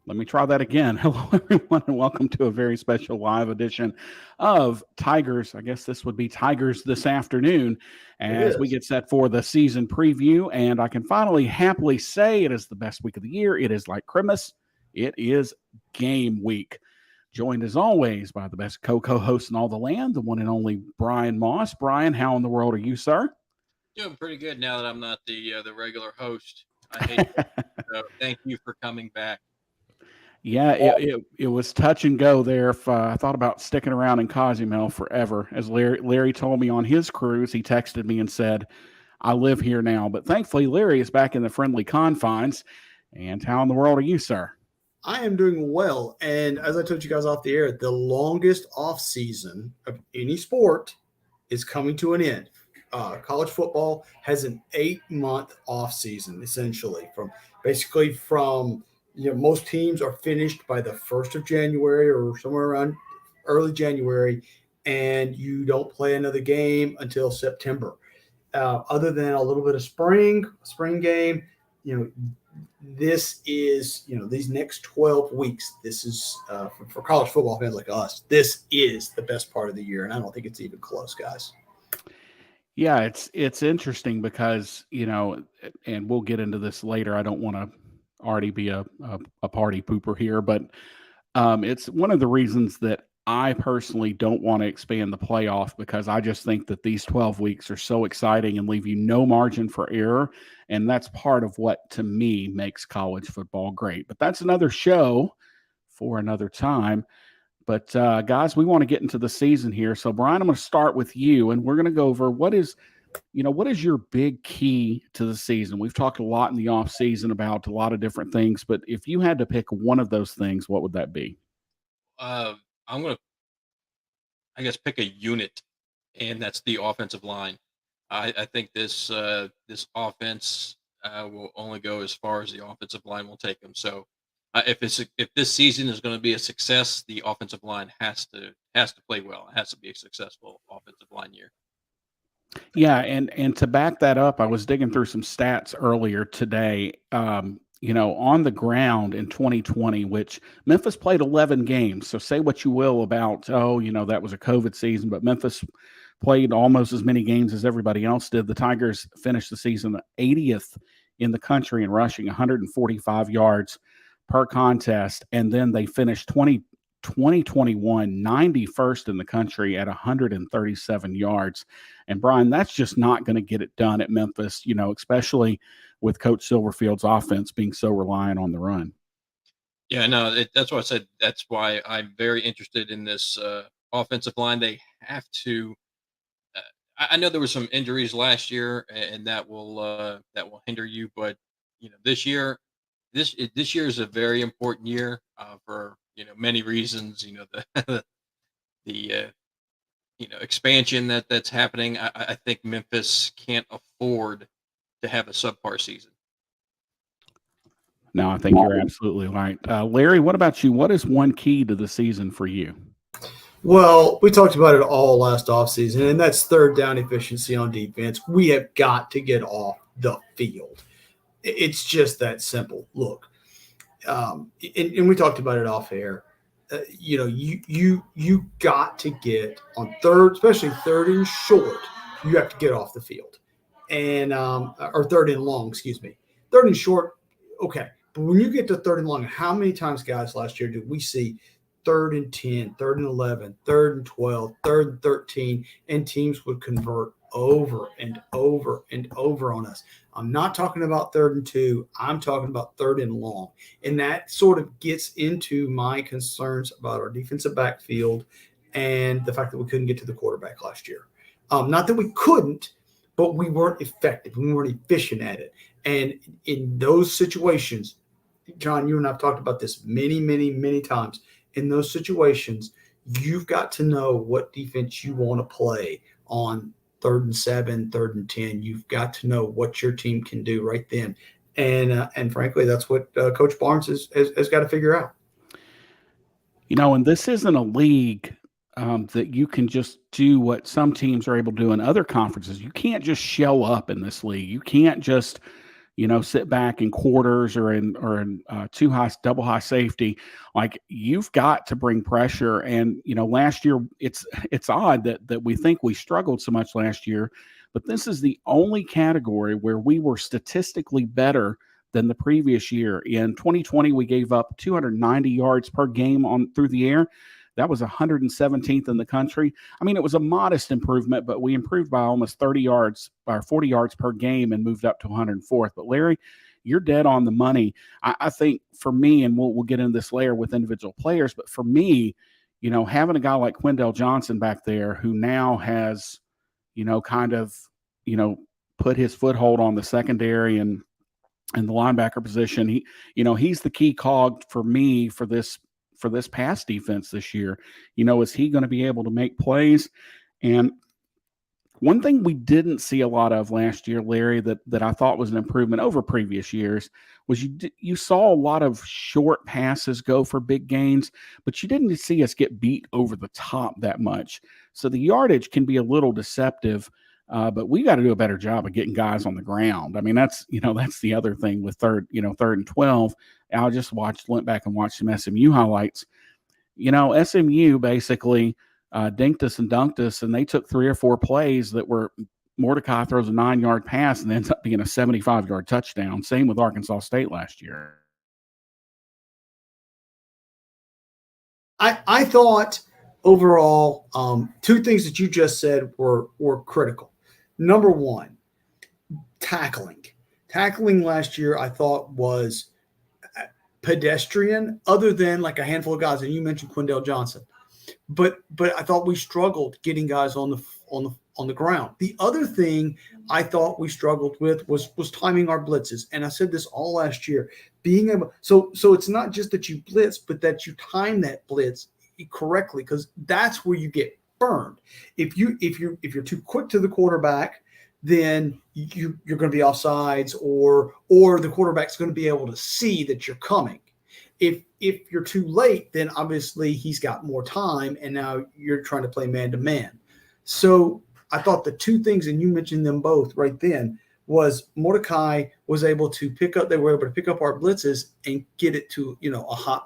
Let me try that again. Hello, everyone, and welcome to a very special live edition of Tigers. I guess this would be Tigers this afternoon as we get set for the season preview. And I can finally happily say it is the best week of the year. It is like Christmas. It is game week. Joined as always by the best co-host in all the land, the one and only Brian Moss. Brian, how in the world are you, sir? Doing pretty good now that I'm not the regular host. I hate it. So thank you for coming back. Yeah, it was touch and go there. If I thought about sticking around in Cozumel forever, as Larry told me on his cruise, he texted me and said, "I live here now." But thankfully, Larry is back in the friendly confines. And how in the world are you, sir? I am doing well, and as I told you guys off the air, the longest off season of any sport is coming to an end. College football has an 8-month off season, essentially, from most teams are finished by the 1st of January or somewhere around early January, and you don't play another game until September. Other than a little bit of spring game, this is, these next 12 weeks, this is for college football fans like us, this is the best part of the year, and I don't think it's even close, guys. Yeah, it's interesting because, and we'll get into this later. I don't want to already be a party pooper here, but it's one of the reasons that I personally don't want to expand the playoff, because I just think that these 12 weeks are so exciting and leave you no margin for error. And that's part of what, to me, makes college football great. But that's another show for another time. But guys, we want to get into the season here. So Brian, I'm going to start with you, and we're going to go over what is your big key to the season. We've talked a lot in the off season about a lot of different things, but if you had to pick one of those things, what would that be? I'm going to, I guess, pick a unit, and that's the offensive line. I think this offense will only go as far as the offensive line will take them. So if this season is going to be a success, the offensive line has to play well. It has to be a successful offensive line year. Yeah, and to back that up, I was digging through some stats earlier today. On the ground in 2020, which Memphis played 11 games. So say what you will about, that was a COVID season, but Memphis played almost as many games as everybody else did. The Tigers finished the season 80th in the country in rushing, 145 yards per contest. And then they finished 2021 91st in the country at 137 yards. And Brian, that's just not going to get it done at Memphis, especially with Coach Silverfield's offense being so reliant on the run. Yeah, no, that's what I said. That's why I'm very interested in this offensive line. They have to. I know there were some injuries last year, and that will hinder you. But this year is a very important year for many reasons. The expansion that's happening. I think Memphis can't afford to have a subpar season. No, I think you're absolutely right. Larry, what about you? What is one key to the season for you? Well, we talked about it all last offseason, and that's third down efficiency on defense. We have got to get off the field. It's just that simple. Look, and we talked about it off air. You got to get on third, especially third and short. You have to get off the field, and or third and long, excuse me. Third and short, okay. But when you get to third and long, how many times, guys, last year did we see 3rd and 10, 3rd and 11, 3rd and 12, 3rd and 13, and teams would convert over and over and over on us? I'm not talking about 3rd and 2. I'm talking about 3rd and long. And that sort of gets into my concerns about our defensive backfield and the fact that we couldn't get to the quarterback last year. Not that we couldn't, but we weren't effective. We weren't efficient at it. And in those situations, John, you and I have talked about this many, many, many times. In those situations, you've got to know what defense you want to play on 3rd and 7, 3rd and 10. You've got to know what your team can do right then. And frankly, that's what Coach Barnes has got to figure out. And this isn't a league that you can just do what some teams are able to do in other conferences. You can't just show up in this league. You can't just, sit back in quarters or in two high, double high safety. Like, you've got to bring pressure. And last year, it's odd that we think we struggled so much last year, but this is the only category where we were statistically better than the previous year. In 2020, we gave up 290 yards per game through the air. That was 117th in the country. I mean, it was a modest improvement, but we improved by almost 30 yards or 40 yards per game and moved up to 104th. But Larry, you're dead on the money. I think for me, and we'll get into this later with individual players, but for me, having a guy like Quindell Johnson back there who now has, kind of, put his foothold on the secondary and the linebacker position, he's the key cog for me for this pass defense this year. Is he going to be able to make plays? And one thing we didn't see a lot of last year, Larry, that I thought was an improvement over previous years was you saw a lot of short passes go for big gains, but you didn't see us get beat over the top that much. So the yardage can be a little deceptive, but we got to do a better job of getting guys on the ground. I mean, that's the other thing with third and 12. I just went back and watched some SMU highlights. SMU basically dinked us and dunked us, and they took 3 or 4 plays that were Mordecai throws a 9-yard pass and ends up being a 75-yard touchdown. Same with Arkansas State last year. I thought overall, 2 things that you just said were critical. Number 1, tackling. Tackling last year, I thought, was pedestrian, other than like a handful of guys, and you mentioned Quindell Johnson. But I thought we struggled getting guys on the ground. The other thing I thought we struggled with was timing our blitzes. And I said this all last year, being able so it's not just that you blitz, but that you time that blitz correctly, because that's where you get burned. If you're too quick to the quarterback, then you're going to be offsides, or the quarterback's going to be able to see that you're coming. If you're too late, then obviously he's got more time, and now you're trying to play man-to-man. So I thought the 2 things, and you mentioned them both right then, was Mordecai was able to pick up our blitzes and get it to, a hot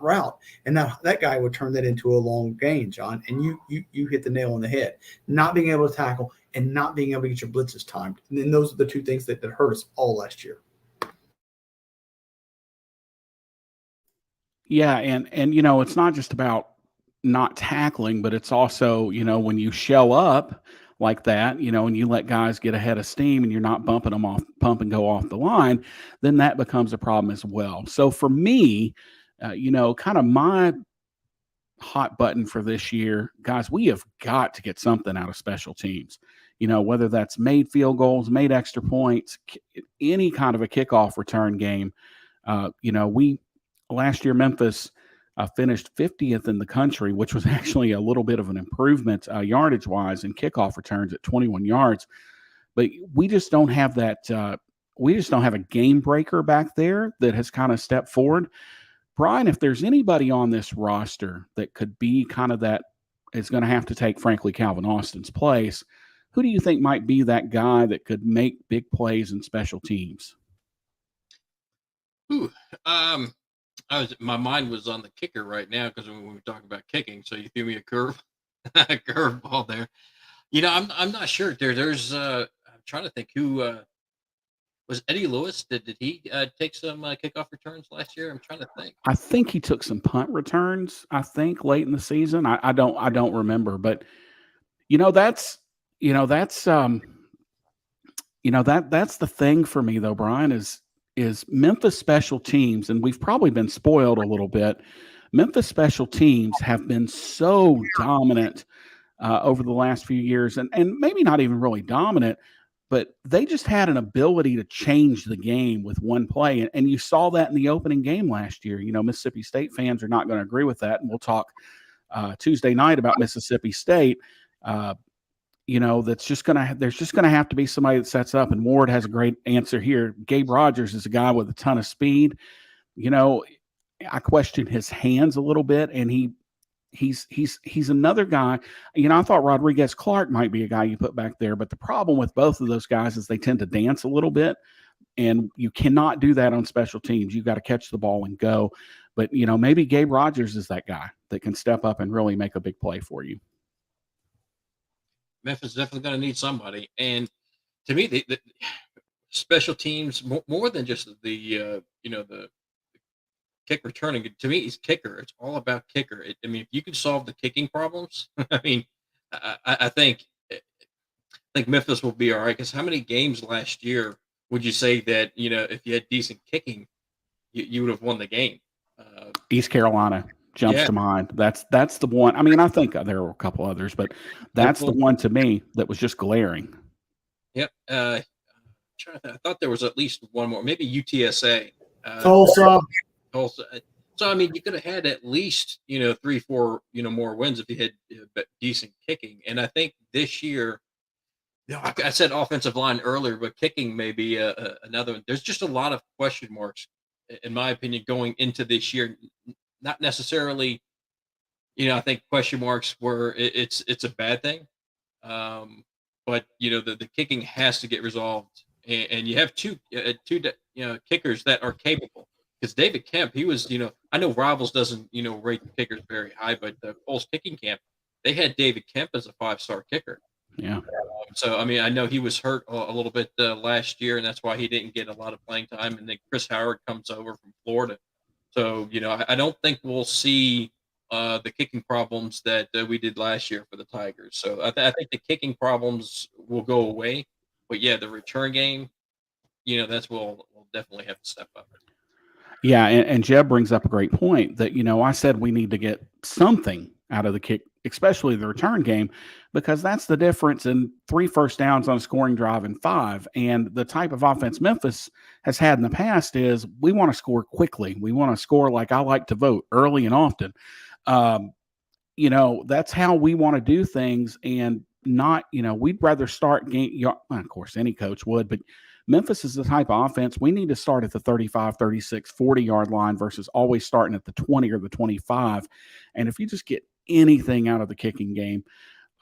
route. And that guy would turn that into a long gain, John. And you hit the nail on the head. Not being able to tackle and not being able to get your blitzes timed. And then those are the 2 things that hurt us all last year. Yeah, and it's not just about not tackling, but it's also, when you shell up like that, and you let guys get ahead of steam and you're not bumping them off, pump and go off the line, then that becomes a problem as well. So for me, kind of my hot button for this year, guys, we have got to get something out of special teams. Whether that's made field goals, made extra points, any kind of a kickoff return game. Last year, Memphis finished 50th in the country, which was actually a little bit of an improvement yardage-wise in kickoff returns at 21 yards. But we just don't have that. We just don't have a game breaker back there that has kind of stepped forward. Bryan, if there's anybody on this roster that could be kind of that is going to have to take, frankly, Calvin Austin's place, who do you think might be that guy that could make big plays in special teams? My mind was on the kicker right now, because when we were talking about kicking, so you threw me a curveball there. I'm not sure. There's I'm trying to think who was Eddie Lewis. Did he take some kickoff returns last year? I'm trying to think. I think he took some punt returns. I think late in the season. I don't remember, but that's the thing for me though, Bryan, is Memphis special teams, and we've probably been spoiled a little bit. Memphis special teams have been so dominant over the last few years, and maybe not even really dominant, but they just had an ability to change the game with one play. And you saw that in the opening game last year. Mississippi State fans are not going to agree with that, and we'll talk Tuesday night about Mississippi State. There's just going to have to be somebody that sets up, and Ward has a great answer here. Gabe Rogers is a guy with a ton of speed. I question his hands a little bit, and he's another guy. I thought Rodriguez Clark might be a guy you put back there, but the problem with both of those guys is they tend to dance a little bit. And you cannot do that on special teams. You got to catch the ball and go. But, maybe Gabe Rogers is that guy that can step up and really make a big play for you. Memphis is definitely going to need somebody. And to me, the special teams, more than just the kick returning, to me, is kicker. It's all about kicker. If you can solve the kicking problems, I think Memphis will be all right. Because how many games last year would you say that, if you had decent kicking, you would have won the game? East Carolina jumps to mind. That's the one. I think there were a couple others, but that's the one to me that was just glaring. Yep. I thought there was at least one more, maybe UTSA. Tulsa. So you could have had at least 3-4 more wins if you had decent kicking. And I think this year, I said offensive line earlier, but kicking may be another one. There's just a lot of question marks, in my opinion, going into this year. Not necessarily, I think question marks where it's a bad thing, but the kicking has to get resolved, and you have two kickers that are capable. Because David Kemp, he was, I know Rivals doesn't rate the kickers very high, but the Pulse kicking camp, they had David Kemp as a 5-star kicker. Yeah. So I know he was hurt a little bit last year, and that's why he didn't get a lot of playing time. And then Chris Howard comes over from Florida. So, I don't think we'll see the kicking problems that we did last year for the Tigers. So I think the kicking problems will go away. But, yeah, the return game, that's where we'll definitely have to step up. Yeah, and Jeb brings up a great point that, I said we need to get something out of the kick, especially the return game, because that's the difference in 3 first downs on a scoring drive and 5. And the type of offense Memphis has had in the past is we want to score quickly. We want to score like I like to vote, early and often. That's how we want to do things, and not, we'd rather start game. Of course, any coach would, but Memphis is the type of offense we need to start at the 35, 36, 40-yard line versus always starting at the 20 or the 25. And if you just get anything out of the kicking game,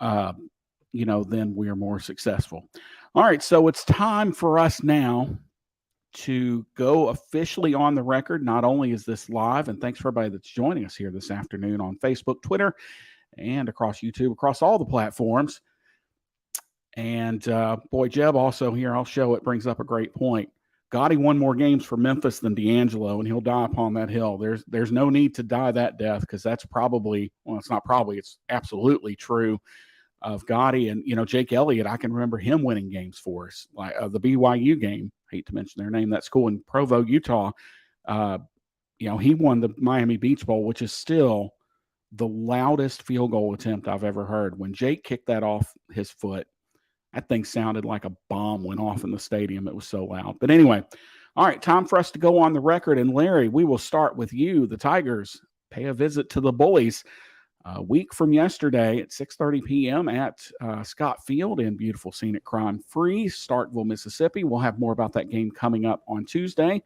then we are more successful. All right, so it's time for us now to go officially on the record. Not only is this live, and thanks for everybody that's joining us here this afternoon on Facebook, Twitter, and across YouTube, across all the platforms. And boy, Jeb also here, I'll show it, brings up a great point. Gotti won more games for Memphis than D'Angelo, and he'll die upon that hill. There's no need to die that death, because that's probably, well, it's not probably, it's absolutely true of Gotti. And, Jake Elliott, I can remember him winning games for us, like the BYU game. Hate to mention their name, that school in Provo, Utah. He won the Miami Beach Bowl, which is still the loudest field goal attempt I've ever heard. When Jake kicked that off his foot, that thing sounded like a bomb went off in the stadium. It was so loud. But anyway, all right, time for us to go on the record. And Larry, we will start with you. The Tigers pay a visit to the Bullies a week from yesterday at 6:30 p.m. at Scott Field in beautiful, scenic, crime-free Starkville, Mississippi. We'll have more about that game coming up on Tuesday.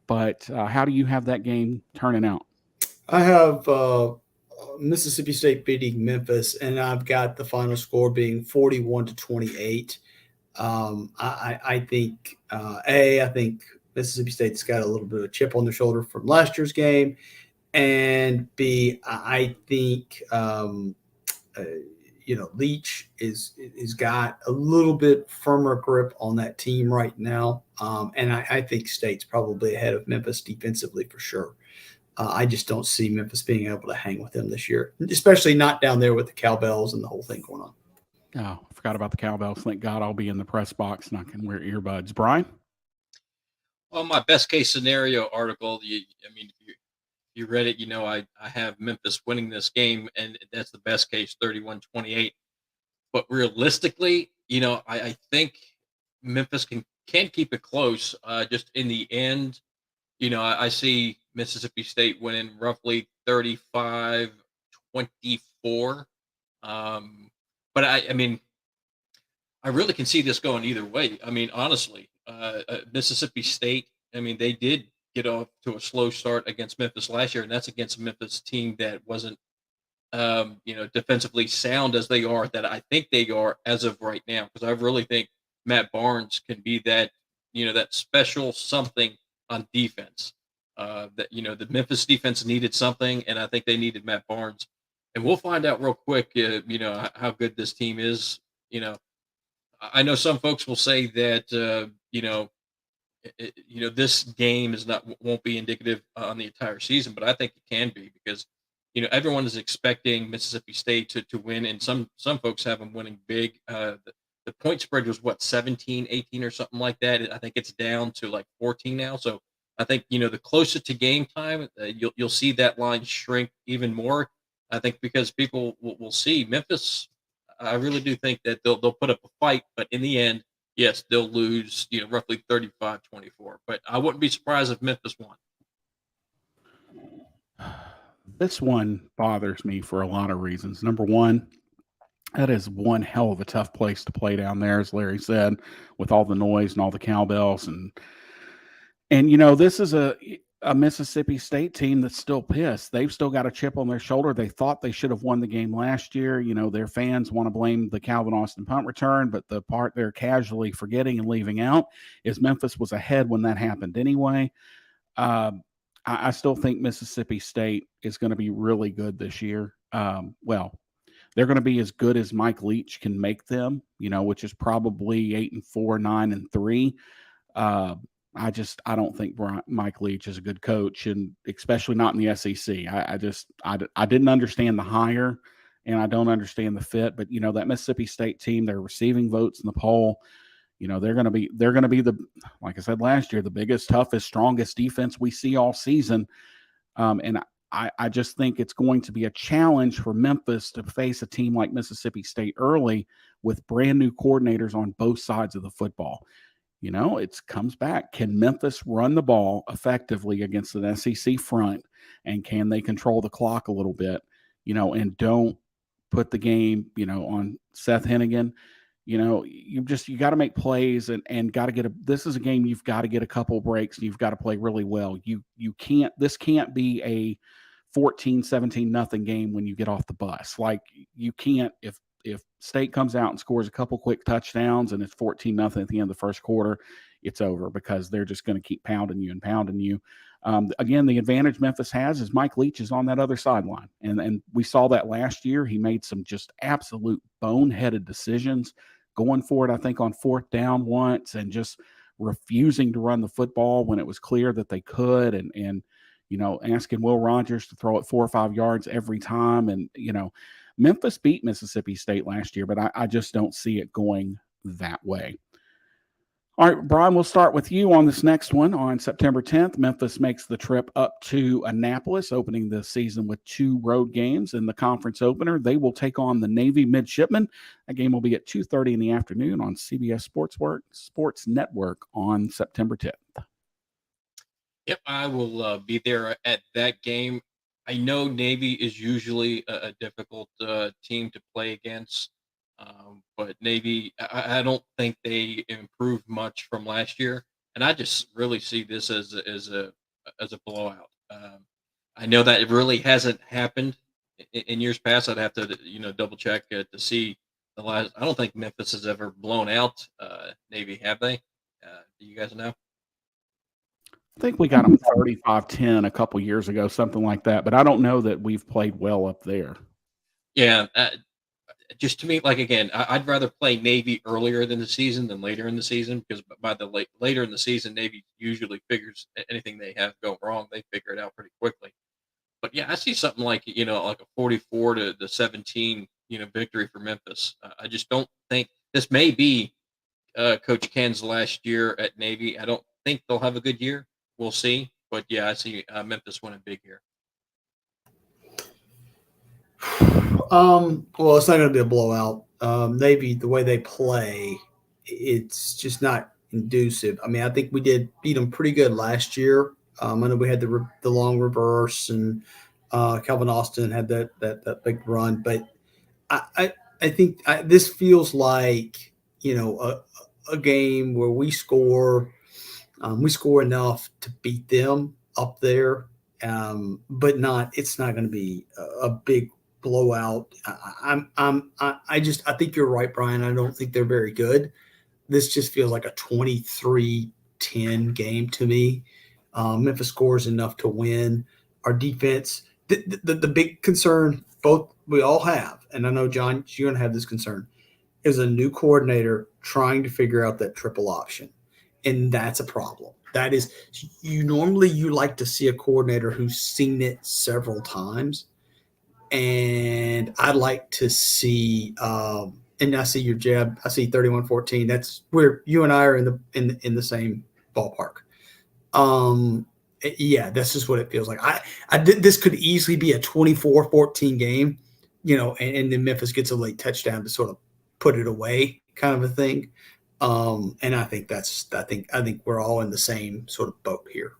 But how do you have that game turning out? I have Mississippi State beating Memphis, and I've got the final score being 41-28. I think I think Mississippi State's got a little bit of a chip on their shoulder from last year's game, and B, I think Leach is got a little bit firmer grip on that team right now, and I think State's probably ahead of Memphis defensively for sure. I just don't see Memphis being able to hang with them this year, especially not down there with the cowbells and the whole thing going on. Oh, I forgot about the cowbells. Thank God I'll be in the press box and I can wear earbuds. Brian? Well, my best case scenario article, if you read it, I have Memphis winning this game, and that's the best case, 31-28. But realistically, I think Memphis can keep it close. Just in the end, I see Mississippi State winning roughly 35-24. But I really can see this going either way. Honestly, Mississippi State, they did get off to a slow start against Memphis last year, and that's against a Memphis team that wasn't, defensively sound as they are, that I think they are as of right now, because I really think Matt Barnes can be that that special something on defense. That the Memphis defense needed something, and I think they needed Matt Barnes. And we'll find out real quick, how good this team is. I know some folks will say that this game is not won't be indicative on the entire season, but I think it can be because everyone is expecting Mississippi State to win, and some folks have them winning big. The point spread was what 17, 18 or something like that. I think it's down to like 14 now. So I think the closer to game time, you'll see that line shrink even more. I think because people will see Memphis. I really do think that they'll put up a fight, but in the end, yes, they'll lose, roughly 35-24. But I wouldn't be surprised if Memphis won. This one bothers me for a lot of reasons. Number one, that is one hell of a tough place to play down there, as Larry said, with all the noise and all the cowbells. And this is a Mississippi State team that's still pissed. They've still got a chip on their shoulder. They thought they should have won the game last year. Their fans want to blame the Calvin Austin punt return, but the part they're casually forgetting and leaving out is Memphis was ahead when that happened anyway. I still think Mississippi State is going to be really good this year. They're going to be as good as Mike Leach can make them, which is probably 8-4, 9-3. I don't think Mike Leach is a good coach, and especially not in the SEC. I didn't understand the hire, and I don't understand the fit. But that Mississippi State team, they're receiving votes in the poll. They're going to be like I said last year, the biggest, toughest, strongest defense we see all season. And I just think it's going to be a challenge for Memphis to face a team like Mississippi State early with brand new coordinators on both sides of the football. It comes back. Can Memphis run the ball effectively against an SEC front, and can they control the clock a little bit, and don't put the game, on Seth Hennigan. You got to make plays and got to this is a game you've got to get a couple breaks and you've got to play really well. This can't be a 14-17 nothing game when you get off the bus. Like you can't, if State comes out and scores a couple quick touchdowns and it's 14 nothing at the end of the first quarter, it's over because they're just going to keep pounding you and pounding you. Again, the advantage Memphis has is Mike Leach is on that other sideline. And we saw that last year. He made some just absolute boneheaded decisions, going for it, I think, on fourth down once and just refusing to run the football when it was clear that they could. And asking Will Rogers to throw it 4 or 5 yards every time. And, Memphis beat Mississippi State last year, but I just don't see it going that way. All right, Bryan, we'll start with you on this next one. On September 10th, Memphis makes the trip up to Annapolis, opening the season with 2 road games. In the conference opener, they will take on the Navy Midshipmen. That game will be at 2:30 in the afternoon on CBS Sports Network on September 10th. Yep, I will be there at that game. I know Navy is usually a difficult team to play against. But Navy, I don't think they improved much from last year, and I just really see this as a blowout. I know that it really hasn't happened in years past. I'd have to double check to see the last. I don't think Memphis has ever blown out Navy, have they? Do you guys know? I think we got them 35-10 a couple years ago, something like that. But I don't know that we've played well up there. Yeah. Just to me, like again, I'd rather play Navy earlier than the season than later in the season because by the later in the season, Navy usually figures anything they have go wrong, they figure it out pretty quickly. But yeah, I see something like like a 44-17 victory for Memphis. I just don't think this may be Coach Ken's last year at Navy. I don't think they'll have a good year. We'll see. But yeah, I see Memphis winning big here. Well, it's not going to be a blowout. Navy, the way they play, it's just not conducive. I mean, I think we did beat them pretty good last year. I know we had the long reverse, and Calvin Austin had that big run. But I think this feels like a game where we score enough to beat them up there, but it's not going to be a big blowout. I think you're right, Bryan. I don't think they're very good. This just feels like a 23 10 game to me. Memphis scores enough to win. Our defense, the big concern both we all have, and I know, John, you're going to have this concern, is a new coordinator trying to figure out that triple option. And that's a problem. That is, you like to see a coordinator who's seen it several times. And I'd like to see, and I see your jab. I see 31-14. That's where you and I are in the same ballpark. Yeah, that's just what it feels like. This could easily be a 24-14 game, and then Memphis gets a late touchdown to sort of put it away, kind of a thing. And I think I think we're all in the same sort of boat here.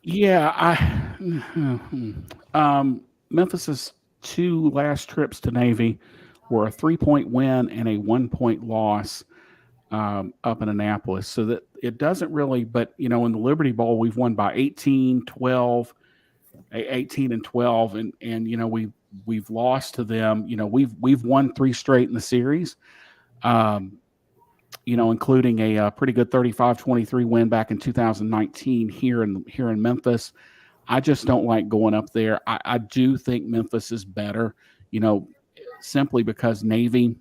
Yeah, Memphis's 2 last trips to Navy were a 3-point win and a 1-point loss up in Annapolis. So that it doesn't really, but in the Liberty Bowl, we've won by 18, 12, 18 and 12. And we've lost to them. We've won 3 straight in the series, including a pretty good 35-23 win back in 2019 here in Memphis. I just don't like going up there. I do think Memphis is better, simply because Navy,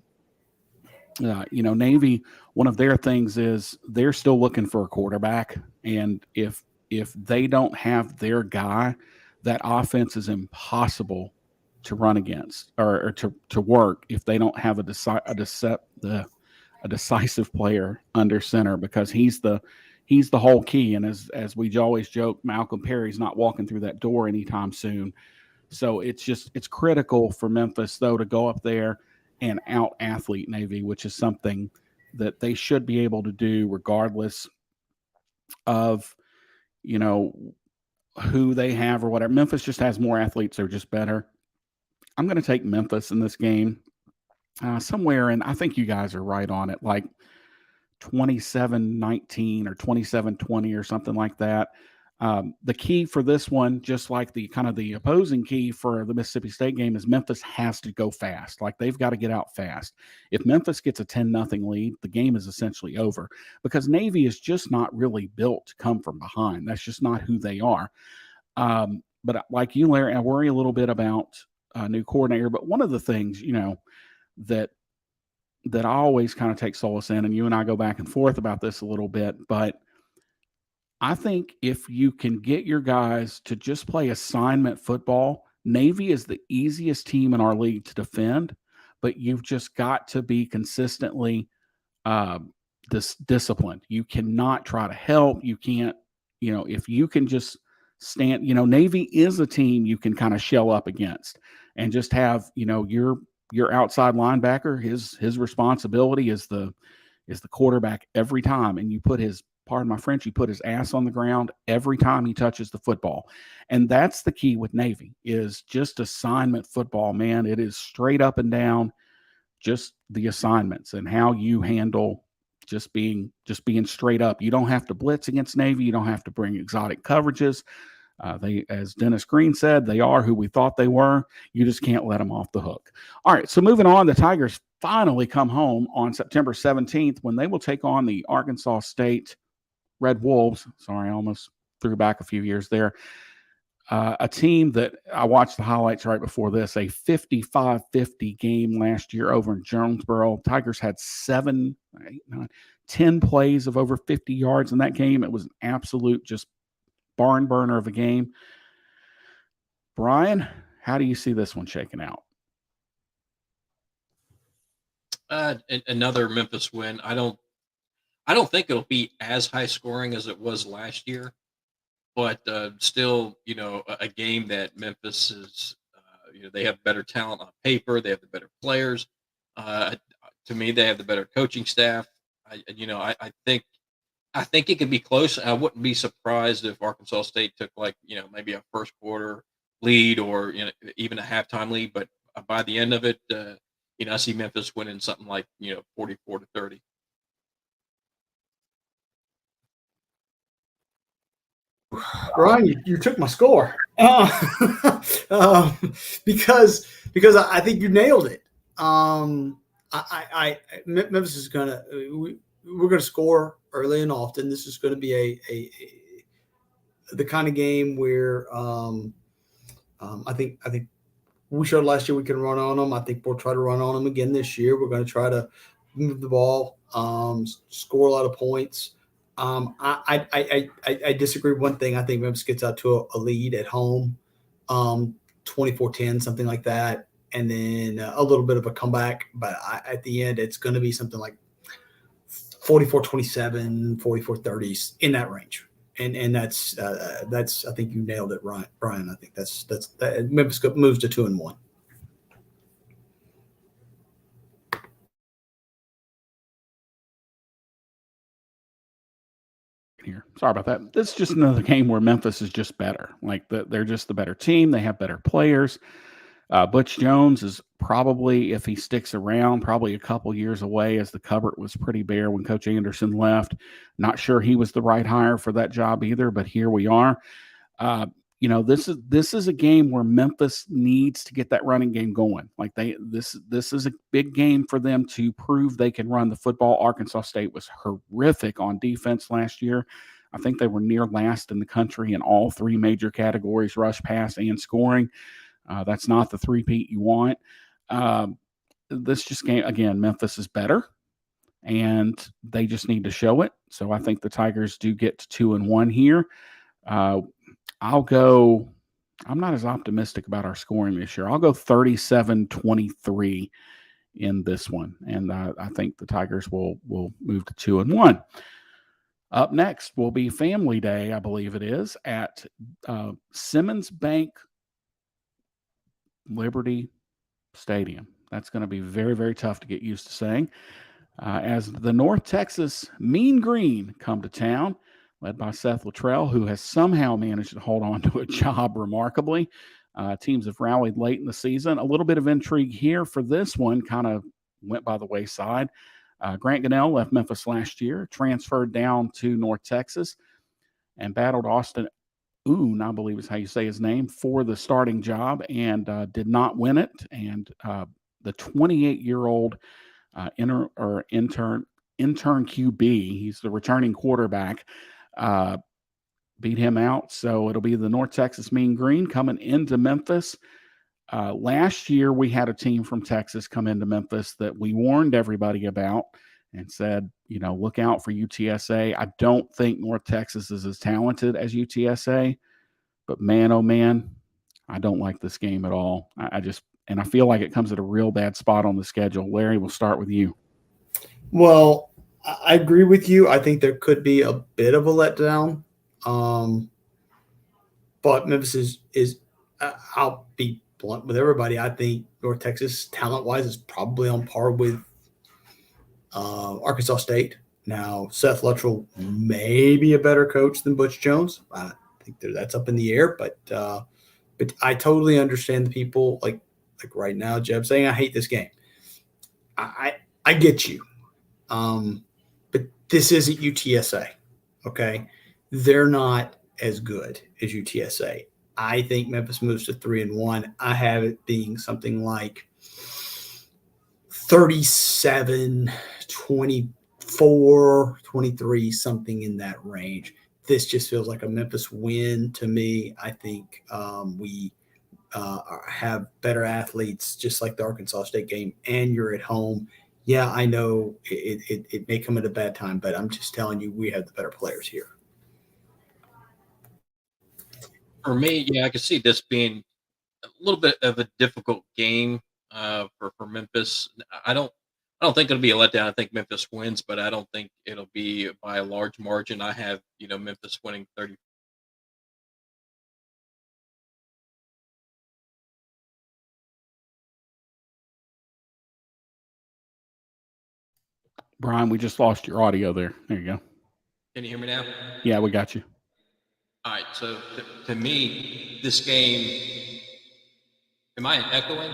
Navy, one of their things is they're still looking for a quarterback. And if they don't have their guy, that offense is impossible to run against or to work if they don't have a decisive player under center, because he's the whole key. And as we always joke, Malcolm Perry's not walking through that door anytime soon. So it's critical for Memphis, though, to go up there and out athlete Navy, which is something that they should be able to do regardless of, who they have or whatever. Memphis just has more athletes. They're just better. I'm going to take Memphis in this game somewhere. And I think you guys are right on it, like 27-19 or 27-20 or something like that. The key for this one, just like the kind of the opposing key for the Mississippi State game, is Memphis has to go fast. Like, they've got to get out fast. If Memphis gets a 10-0 lead, the game is essentially over, because Navy is just not really built to come from behind. That's just not who they are. But like you, Larry, I worry a little bit about a new coordinator. But one of the things, that I always kind of take solace in, and you and I go back and forth about this a little bit, but I think if you can get your guys to just play assignment football, Navy is the easiest team in our league to defend, but you've just got to be consistently disciplined. You cannot try to help. You can't, if you can just stand, Navy is a team you can kind of shell up against and just have, your outside linebacker, his responsibility is the quarterback every time. And you put pardon my French, you put his ass on the ground every time he touches the football. And that's the key with Navy, is just assignment football, man. It is straight up and down, just the assignments and how you handle just being straight up. You don't have to blitz against Navy. You don't have to bring exotic coverages. They, as Dennis Green said, they are who we thought they were. You just can't let them off the hook. All right, so moving on, the Tigers finally come home on September 17th when they will take on the Arkansas State Red Wolves. Sorry, I almost threw back a few years there. A team that I watched the highlights right before this, a 55-50 game last year over in Jonesboro. Tigers had 10 plays of over 50 yards in that game. It was an absolute just barn burner of a game. Bryan, how do you see this one shaking out? Another Memphis win. I don't think it'll be as high scoring as it was last year, but still, a game that Memphis is, they have better talent on paper. They have the better players. To me, they have the better coaching staff. I think it could be close. I wouldn't be surprised if Arkansas State took maybe a first quarter lead or even a halftime lead. But by the end of it, I see Memphis winning something like 44-30. Ryan, you took my score because I think you nailed it. Memphis is we're gonna score early and often. This is going to be the kind of game where I think we showed last year we can run on them. I think we'll try to run on them again this year. We're going to try to move the ball, score a lot of points. I disagree with one thing. I think Memphis gets out to a lead at home, 24-10, something like that, and then a little bit of a comeback. But at the end, it's going to be something like 44-27, 44-30s, in that range. And that's I think you nailed it, Bryan. I think that's Memphis moves to 2-1. Here, sorry about that. This is just another game where Memphis is just better. Like they're just the better team. They have better players. Butch Jones is probably, if he sticks around, probably a couple years away, as the cupboard was pretty bare when Coach Anderson left. Not sure he was the right hire for that job either, but here we are. This is a game where Memphis needs to get that running game going. Like this is a big game for them to prove they can run the football. Arkansas State was horrific on defense last year. I think they were near last in the country in all three major categories: rush, pass, and scoring. That's not the three-peat you want. This just game, again, Memphis is better, and they just need to show it. So I think the Tigers do get to 2-1 here. I'll go – I'm not as optimistic about our scoring this year. I'll go 37-23 in this one, and I think the Tigers will move to 2-1. Up next will be Family Day, I believe it is, at Simmons Bank Liberty Stadium. That's going to be very, very tough to get used to saying. As the North Texas Mean Green come to town, led by Seth Luttrell, who has somehow managed to hold on to a job remarkably. Teams have rallied late in the season. A little bit of intrigue here for this one, kind of went by the wayside. Grant Gunnell left Memphis last year, transferred down to North Texas, and battled Austin Oon, I believe is how you say his name, for the starting job, and did not win it. And the 28-year-old intern QB, he's the returning quarterback, beat him out. So it'll be the North Texas Mean Green coming into Memphis. Last year, we had a team from Texas come into Memphis that we warned everybody about and said, look out for UTSA. I don't think North Texas is as talented as UTSA, but man, oh man, I don't like this game at all. I feel like it comes at a real bad spot on the schedule. Larry, we'll start with you. Well, I agree with you. I think there could be a bit of a letdown. But Memphis is I'll be blunt with everybody. I think North Texas, talent-wise, is probably on par with Arkansas State. Now, Seth Luttrell may be a better coach than Butch Jones. I think that's up in the air, but I totally understand the people like right now, Jeb, saying I hate this game. I get you, but this isn't UTSA. Okay, they're not as good as UTSA. I think Memphis moves to 3-1. I have it being something like 37, 24, 23, something in that range. This just feels like a Memphis win to me. I think we have better athletes, just like the Arkansas State game, and you're at home. Yeah, I know it may come at a bad time, but I'm just telling you, we have the better players here. For me, yeah, I can see this being a little bit of a difficult game for Memphis. I don't think it'll be a letdown. I think Memphis wins, but I don't think it'll be by a large margin. I have Memphis winning 30. Bryan, we just lost your audio there. There you go. Can you hear me now? Yeah, we got you. All right. So to me, this game, am I echoing?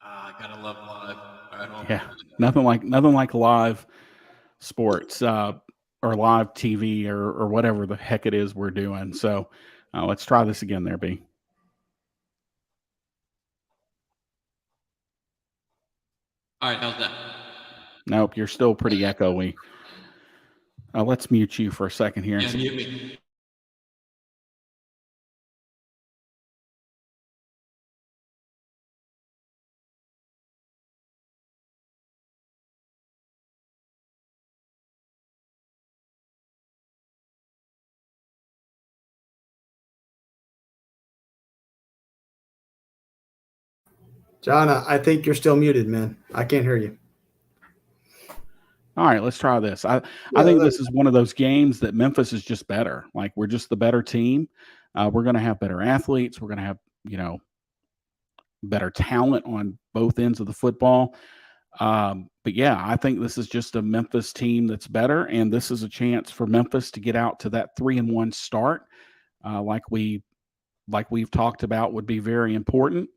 I gotta love live. Yeah, nothing like live sports or live TV or whatever the heck it is we're doing. So let's try this again there, B. All right, how's that? Nope, you're still pretty echoey. Let's mute you for a second here. Yeah, mute me. John, I think you're still muted, man. I can't hear you. All right, let's try this. I think this is one of those games that Memphis is just better. Like, we're just the better team. We're going to have better athletes. We're going to have, better talent on both ends of the football. But yeah, I think this is just a Memphis team that's better, and this is a chance for Memphis to get out to that 3-1 start, like we've talked about, would be very important.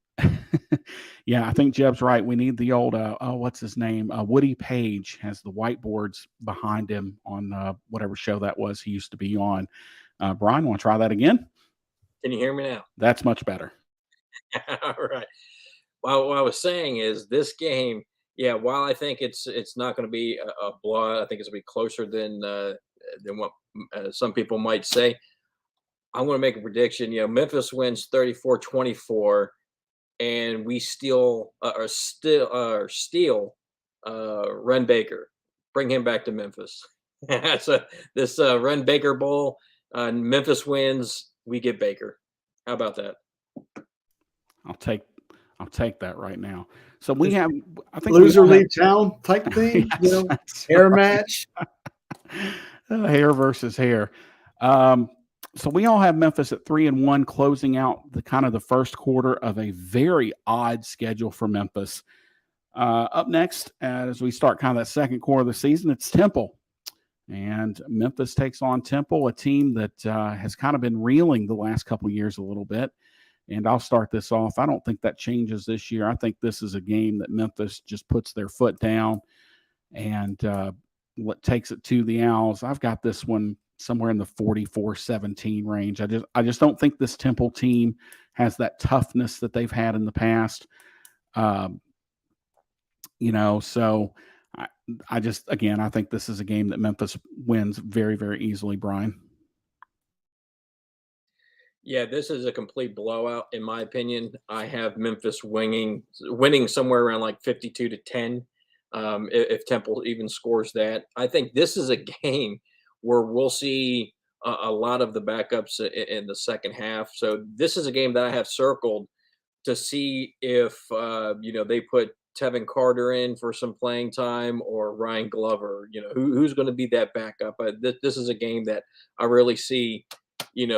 Yeah, I think Jeb's right. We need the old what's his name? Woody Page has the whiteboards behind him on whatever show that was he used to be on. Brian, want to try that again? Can you hear me now? That's much better. All right. Well, what I was saying is this game, while I think it's not going to be a blowout, I think it's going to be closer than what some people might say. I'm going to make a prediction. Memphis wins 34-24, and we steal Ren Baker, bring him back to Memphis. So this Ren Baker Bowl, Memphis wins, we get Baker. How about that? I'll take that right now. So we have, I think, loser leave town type thing, hair match, hair versus hair. So we all have Memphis at 3-1, closing out the first quarter of a very odd schedule for Memphis. Up next, as we start kind of that second quarter of the season, it's Temple. And Memphis takes on Temple, a team that has kind of been reeling the last couple of years a little bit. And I'll start this off. I don't think that changes this year. I think this is a game that Memphis just puts their foot down and takes it to the Owls. I've got this one somewhere in the 44-17 range. I just don't think this Temple team has that toughness that they've had in the past. So I think this is a game that Memphis wins very, very easily, Brian. Yeah, this is a complete blowout, in my opinion. I have Memphis winning somewhere around like 52-10. If Temple even scores that, I think this is a game where we'll see a lot of the backups in the second half. So this is a game that I have circled to see if they put Tevin Carter in for some playing time or Ryan Glover. Who's going to be that backup. This is a game that I really see.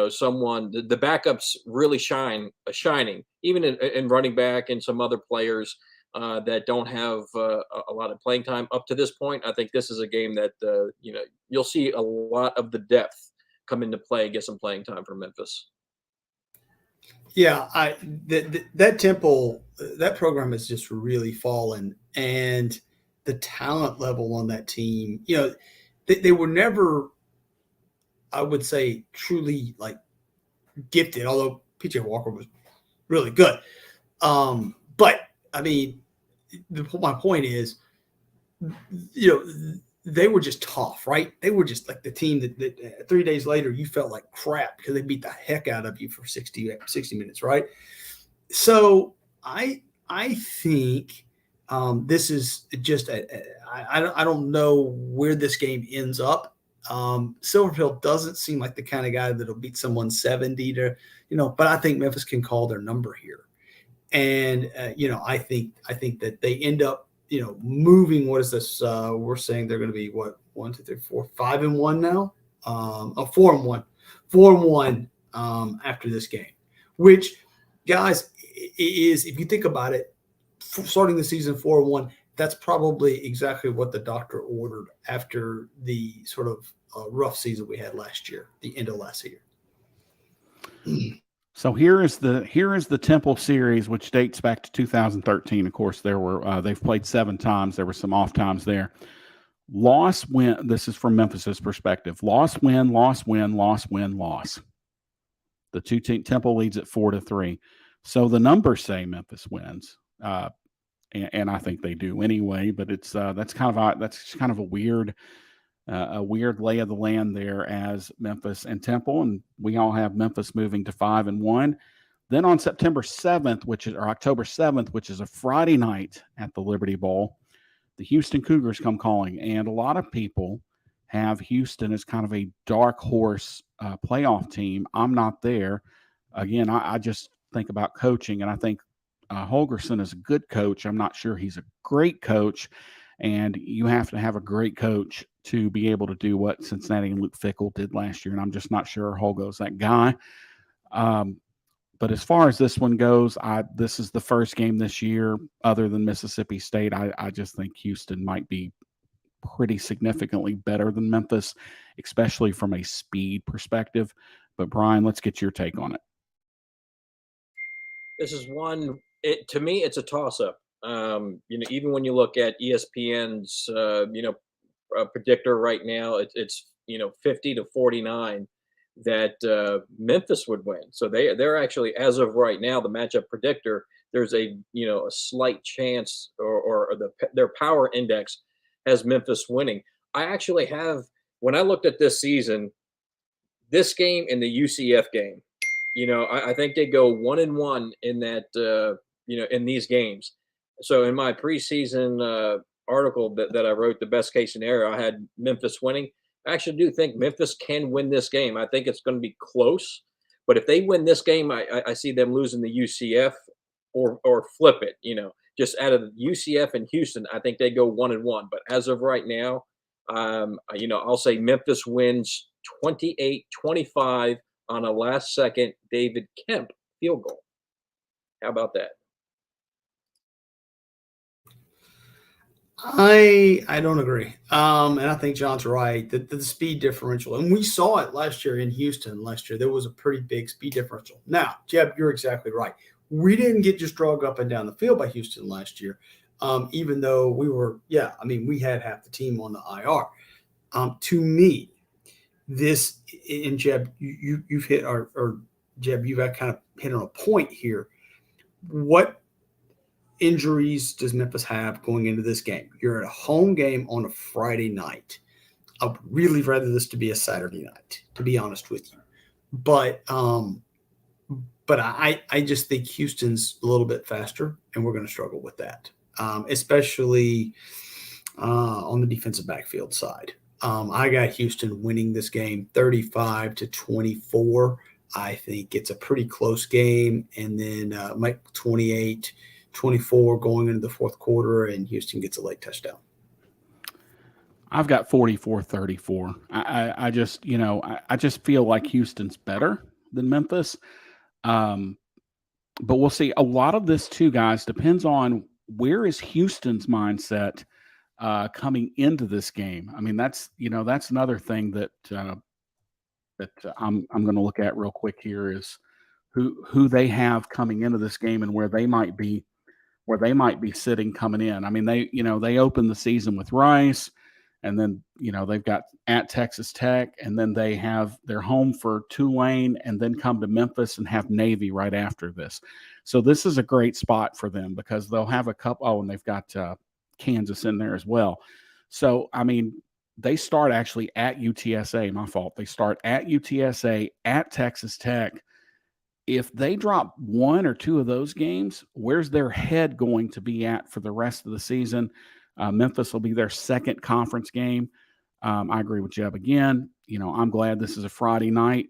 Someone, the backups really shining, even in running back and some other players that don't have a lot of playing time up to this point. I think this is a game that, you'll see a lot of the depth come into play, get some playing time for Memphis. Yeah, that Temple, that program has just really fallen, and the talent level on that team, they were never, I would say, truly like gifted, although PJ Walker was really good. But I mean, my point is, they were just tough, right? They were just like the team that 3 days later you felt like crap because they beat the heck out of you for 60 minutes, right? So I think this is just I don't know where this game ends up. Silverfield doesn't seem like the kind of guy that'll beat someone 70 to, but I think Memphis can call their number here. And, I think that they end up, moving. What is this? We're saying they're going to be 1, 2, 3, 4, 5-1 now. 4-1 after this game, which, guys, is, if you think about it, starting the season 4-1, that's probably exactly what the doctor ordered after the sort of rough season we had last year, the end of last year. So here is the Temple series, which dates back to 2013. Of course, they've played 7 times. There were some off times there. Loss, win. This is from Memphis's perspective. Loss, win, loss, win, loss, win, loss. The Temple leads at 4-3. So the numbers say Memphis wins. and I think they do anyway. But it's that's kind of a weird lay of the land there as Memphis and Temple, and we all have Memphis moving to 5-1. Then on September 7th, or October 7th, which is a Friday night at the Liberty Bowl, the Houston Cougars come calling, and a lot of people have Houston as kind of a dark horse playoff team. I'm not there. Again, I just think about coaching, and I think Holgerson is a good coach. I'm not sure he's a great coach, and you have to have a great coach to be able to do what Cincinnati and Luke Fickell did last year, and I'm just not sure Holgo's that guy. But as far as this one goes, this is the first game this year other than Mississippi State. I just think Houston might be pretty significantly better than Memphis, especially from a speed perspective. But Bryan, let's get your take on it. This is one. To me, it's a toss-up. Even when you look at ESPN's, predictor right now, it's 50-49 that Memphis would win. So they're actually, as of right now, the matchup predictor. There's a slight chance, or their power index has Memphis winning. I actually have, when I looked at this season, this game and the UCF game, I think they go 1-1 in that, in these games. So in my preseason article that I wrote, the best case scenario, I had Memphis winning. I actually do think Memphis can win this game. I think it's going to be close, but if they win this game, I see them losing the UCF or flip it, just out of UCF and Houston. I think they go 1-1, but as of right now, I'll say Memphis wins 28-25 on a last second David Kemp field goal. How about that? I don't agree. And I think John's right. The speed differential, and we saw it last year in Houston. Last year, there was a pretty big speed differential. Now, Jeb, you're exactly right. We didn't get just drug up and down the field by Houston last year, even though we had half the team on the IR. To me, this, and Jeb, you've hit Jeb, you've kind of hit on a point here. What injuries does Memphis have going into this game? You're at a home game on a Friday night. I would really rather this to be a Saturday night, to be honest with you. But I just think Houston's a little bit faster, and we're going to struggle with that, especially on the defensive backfield side. I got Houston winning this game 35-24. I think it's a pretty close game, and then Mike 28-24 going into the fourth quarter, and Houston gets a late touchdown. I've got 44-34. I just feel like Houston's better than Memphis. But we'll see. A lot of this too, guys, depends on where is Houston's mindset coming into this game. I mean, that's another thing that I'm going to look at real quick here is who they have coming into this game and where they might be sitting coming in. I mean, they open the season with Rice, and then they've got at Texas Tech, and then they're home for Tulane, and then come to Memphis and have Navy right after this. So this is a great spot for them because they'll have a couple. Oh, and they've got Kansas in there as well. So I mean, they start actually at UTSA. My fault. They start at UTSA, at Texas Tech. If they drop one or two of those games, where's their head going to be at for the rest of the season? Memphis will be their second conference game. I agree with Jeb again. I'm glad this is a Friday night,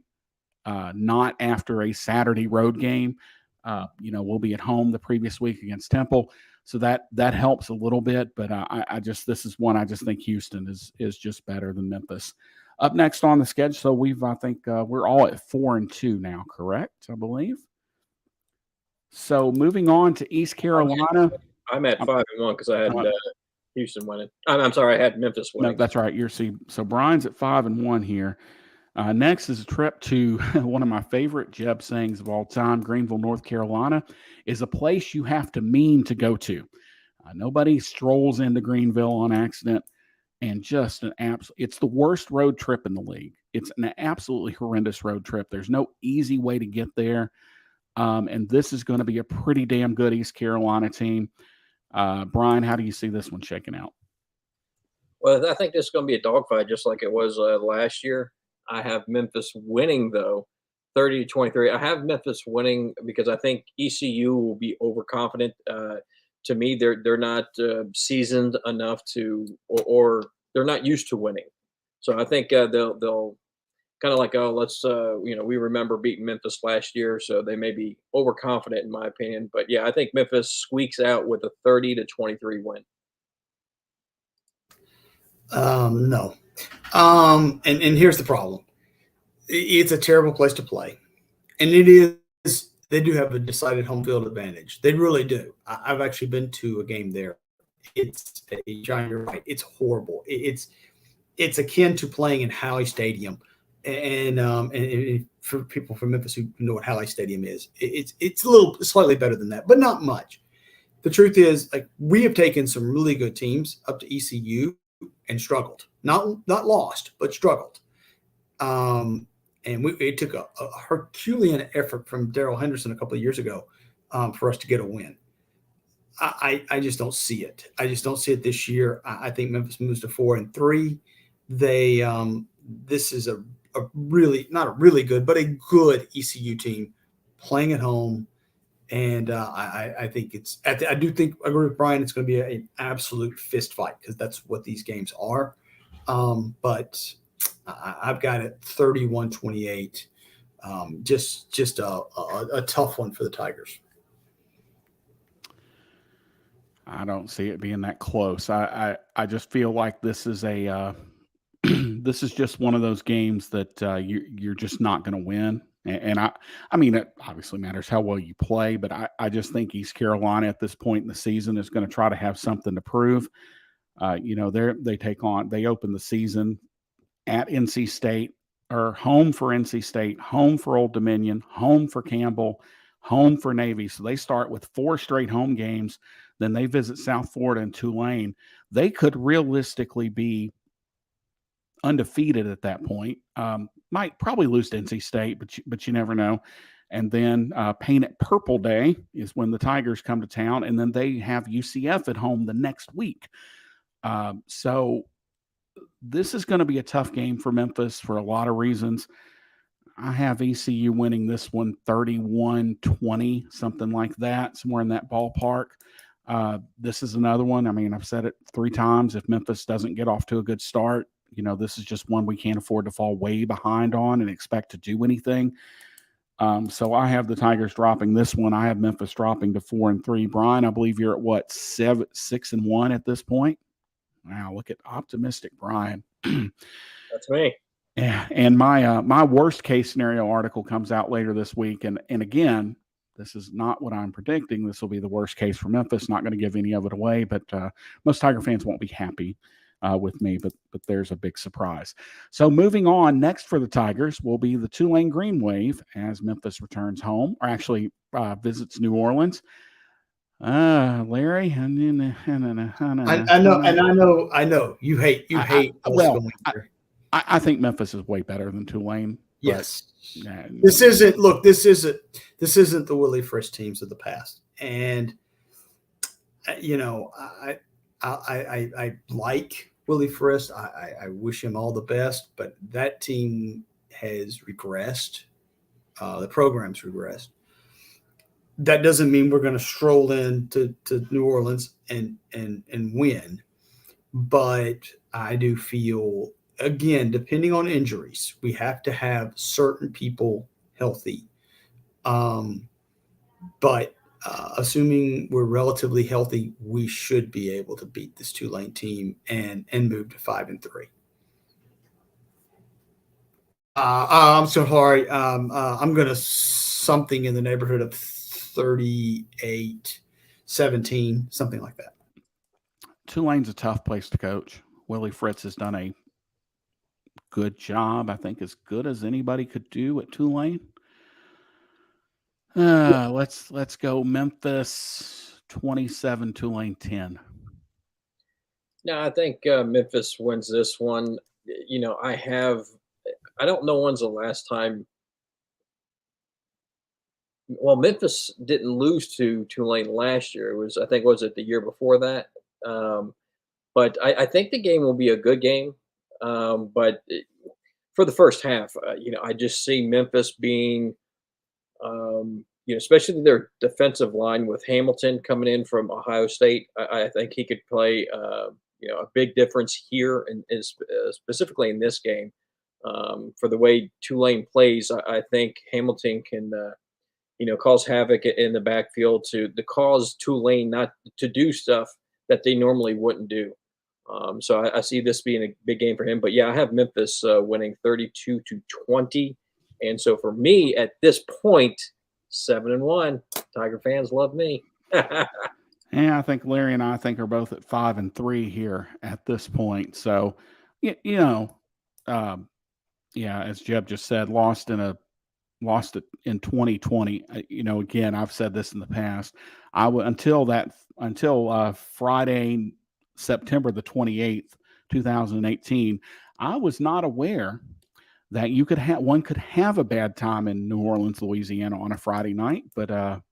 not after a Saturday road game. We'll be at home the previous week against Temple. So that helps a little bit, but this is one I just think Houston is just better than Memphis. Up next on the schedule, so we're all at 4-2 now, correct? I believe. So moving on to East Carolina. I'm at 5-1 because I had Houston winning. I'm sorry, I had Memphis winning. No, that's right. So Bryan's at 5-1 here. Next is a trip to one of my favorite Jeb sayings of all time. Greenville, North Carolina is a place you have to mean to go to. Nobody strolls into Greenville on accident, and just it's the worst road trip in the league. It's an absolutely horrendous road trip. There's no easy way to get there. And this is going to be a pretty damn good East Carolina team. Brian, how do you see this one shaking out? Well, I think this is going to be a dogfight, just like it was last year. I have Memphis winning though, 30-23. I have Memphis winning because I think ECU will be overconfident. To me, they're not seasoned enough to, or they're not used to winning. So I think they'll kind of like, oh, let's we remember beating Memphis last year, so they may be overconfident in my opinion. But yeah, I think Memphis squeaks out with a 30-23 win. No. And here's the problem. It's a terrible place to play. And it is, they do have a decided home field advantage. They really do. I've actually been to a game there. It's John, you're right. It's horrible. It's akin to playing in Halley Stadium. And for people from Memphis who know what Halley Stadium is, it's a little slightly better than that, but not much. The truth is, like, we have taken some really good teams up to ECU and struggled, not lost, but struggled. And it took a Herculean effort from Darrell Henderson a couple of years ago for us to get a win. I just don't see it. I just don't see it this year. I think Memphis moves to 4-3. This is a really, not a really good, but a good ECU team playing at home. And I think I agree with Brian. It's going to be an absolute fist fight because that's what these games are. But I've got it 31-28. Just a tough one for the Tigers. I don't see it being that close. I just feel like this is this is just one of those games that you're just not going to win. And I mean, it obviously matters how well you play, but I just think East Carolina at this point in the season is going to try to have something to prove. They open the season at NC State, or home for NC State, home for Old Dominion, home for Campbell, home for Navy. So they start with 4 straight home games. Then they visit South Florida and Tulane. They could realistically be undefeated at that point. Might probably lose to NC State, but you never know. And then Paint It Purple Day is when the Tigers come to town, and then they have UCF at home the next week. So this is going to be a tough game for Memphis for a lot of reasons. I have ECU winning this one 31-20, something like that, somewhere in that ballpark. This is another one. I mean, I've said it 3 times. If Memphis doesn't get off to a good start, this is just one we can't afford to fall way behind on and expect to do anything. So I have the Tigers dropping this one. I have Memphis dropping to 4-3. Brian, I believe you're at what, 6-1 at this point? Wow, look at optimistic Brian. That's me. Yeah, and my worst case scenario article comes out later this week, and again, this is not what I'm predicting. This will be the worst case for Memphis. Not going to give any of it away, but most Tiger fans won't be happy with me. But there's a big surprise. So moving on, next for the Tigers will be the Tulane Green Wave as Memphis returns home, or actually visits New Orleans. Larry, I know you hate going here. I think Memphis is way better than Tulane. Yes. This isn't the Willie Frisch teams of the past. And I like Willie Frisch. I wish him all the best, but that team has regressed. The program's regressed. That doesn't mean we're going to stroll into New Orleans and win. But I do feel, again, depending on injuries, we have to have certain people healthy. But assuming we're relatively healthy, we should be able to beat this Tulane team and move to 5-3. I'm so sorry. I'm going to something in the neighborhood of 38-17, something like that. Tulane's a tough place to coach. Willie Fritz has done a good job, I think as good as anybody could do at Tulane. Let's go Memphis 27, Tulane 10. No, I think Memphis wins this one. I don't know when's the last time well, Memphis didn't lose to Tulane last year. It was, I think, was it the year before that? Um, but I think the game will be a good game. For the first half, I just see Memphis being, especially their defensive line with Hamilton coming in from Ohio State. I think he could play, a big difference here, and specifically in this game. For the way Tulane plays, I think Hamilton can, cause havoc in the backfield to cause Tulane not to do stuff that they normally wouldn't do. So I see this being a big game for him. But yeah, I have Memphis winning 32-20, and so for me at this point, 7-1. Tiger fans love me. Yeah, I think Larry and I think are both at 5-3 here at this point. So, um, yeah, as Jeb just said, lost it in 2020. Again, I've said this in the past. Until Friday, September the 28th, 2018, I was not aware that one could have a bad time in New Orleans, Louisiana on a Friday night. But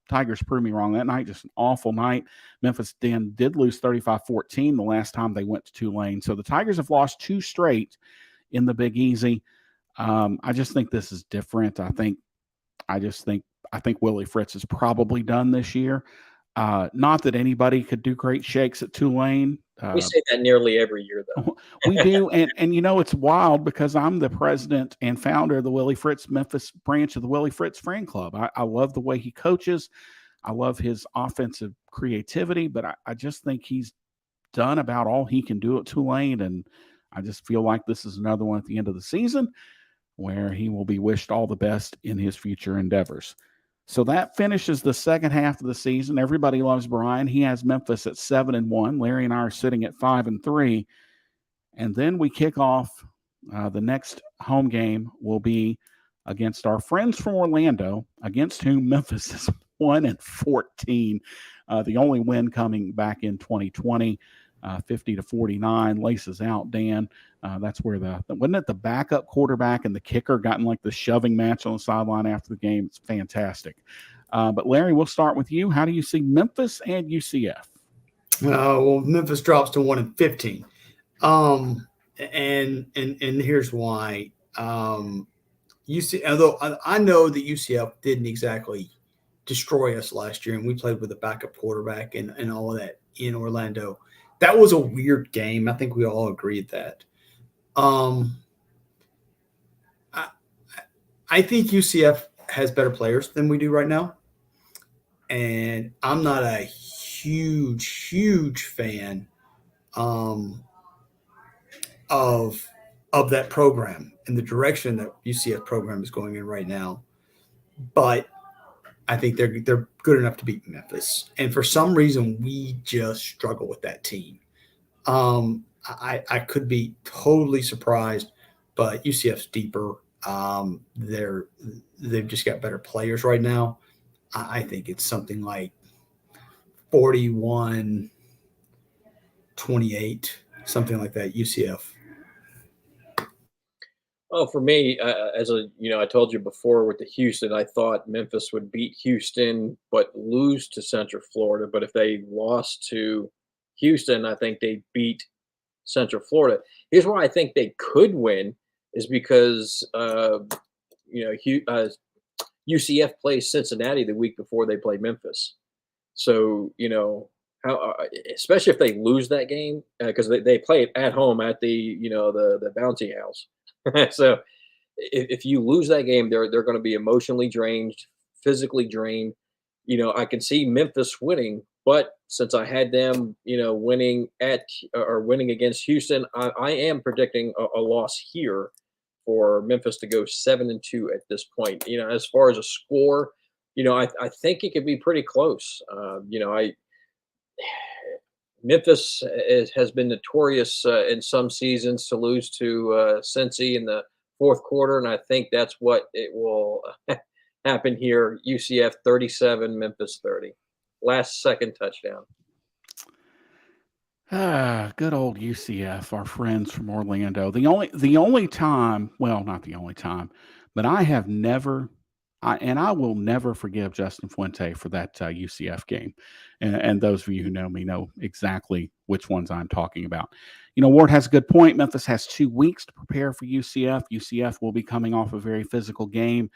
Tigers proved me wrong that night. Just an awful night. Memphis then did lose 35-14 the last time they went to Tulane. So the Tigers have lost 2 straight in the Big Easy. I just think this is different. I think Willie Fritz is probably done this year. Not that anybody could do great shakes at Tulane. We say that nearly every year, though. We do, and it's wild because I'm the president and founder of the Willie Fritz Memphis branch of the Willie Fritz Fan Club. I love the way he coaches. I love his offensive creativity, but I just think he's done about all he can do at Tulane, and I just feel like this is another one at the end of the season where he will be wished all the best in his future endeavors. So that finishes the second half of the season. Everybody loves Bryan. He has Memphis at 7-1. Larry and I are sitting at 5-3. And then we kick off the next home game will be against our friends from Orlando, against whom Memphis is 1-14. The only win coming back in 2020. 50-49, laces out, Dan. That's where wasn't it the backup quarterback and the kicker got in like the shoving match on the sideline after the game? It's fantastic. But Larry, we'll start with you. How do you see Memphis and UCF? Well, Memphis drops to 1-15. And here's why. Although I know that UCF didn't exactly destroy us last year, and we played with a backup quarterback and all of that in Orlando. That was a weird game. I think we all agreed that. I think UCF has better players than we do right now. And I'm not a huge fan of that program and the direction that UCF program is going in right now. But I think they're good enough to beat Memphis. And for some reason, we just struggle with that team. I could be totally surprised, but UCF's deeper. They've just got better players right now. I think it's something like 41-28, something like that, UCF. Oh, for me, I told you before with the Houston, I thought Memphis would beat Houston, but lose to Central Florida. But if they lost to Houston, I think they beat Central Florida. Here's why I think they could win is because, UCF plays Cincinnati the week before they play Memphis. So, how, especially if they lose that game, because they play it at home at the Bounty House. So if you lose that game, they're going to be emotionally drained, physically drained. I can see Memphis winning, but since I had them, winning against Houston, I am predicting a loss here for Memphis to go 7-2 at this point. As far as a score, I think it could be pretty close. Memphis has been notorious in some seasons to lose to Cincy in the fourth quarter, and I think that's what it will happen here. UCF 37, Memphis 30. Last second touchdown. Good old UCF, our friends from Orlando. The only time, well, not the only time, but I I will never forgive Justin Fuente for that UCF game. And those of you who know me know exactly which ones I'm talking about. Ward has a good point. Memphis has 2 weeks to prepare for UCF. UCF will be coming off a very physical game.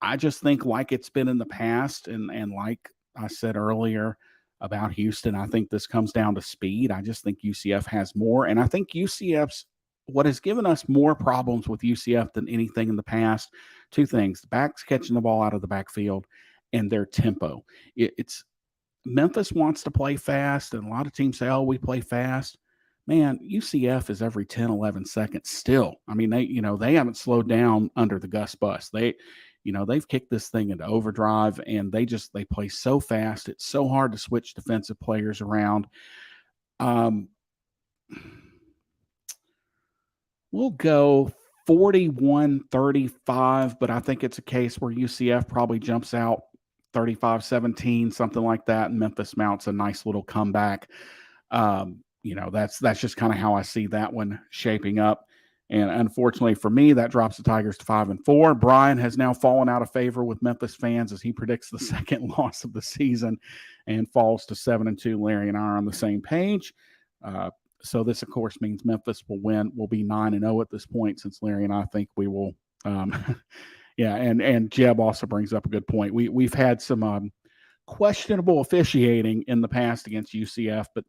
I just think, like it's been in the past, and like I said earlier about Houston, I think this comes down to speed. I just think UCF has more. And I think what has given us more problems with UCF than anything in the past, 2 things: the backs catching the ball out of the backfield and their tempo. It's Memphis wants to play fast, and a lot of teams say, oh, we play fast. Man, UCF is every 10, 11 seconds still. I mean, they haven't slowed down under the Gus Bus. They've kicked this thing into overdrive, and they play so fast. It's so hard to switch defensive players around. We'll go 41-35, but I think it's a case where UCF probably jumps out 35-17, something like that, and Memphis mounts a nice little comeback. That's just kind of how I see that one shaping up. And unfortunately for me, that drops the Tigers to 5-4. Bryan has now fallen out of favor with Memphis fans as he predicts the second loss of the season and falls to 7-2. Larry and I are on the same page. So this, of course, means Memphis will be 9-0 at this point, since Larry and I think we will. And Jeb also brings up a good point. We've had some questionable officiating in the past against UCF, but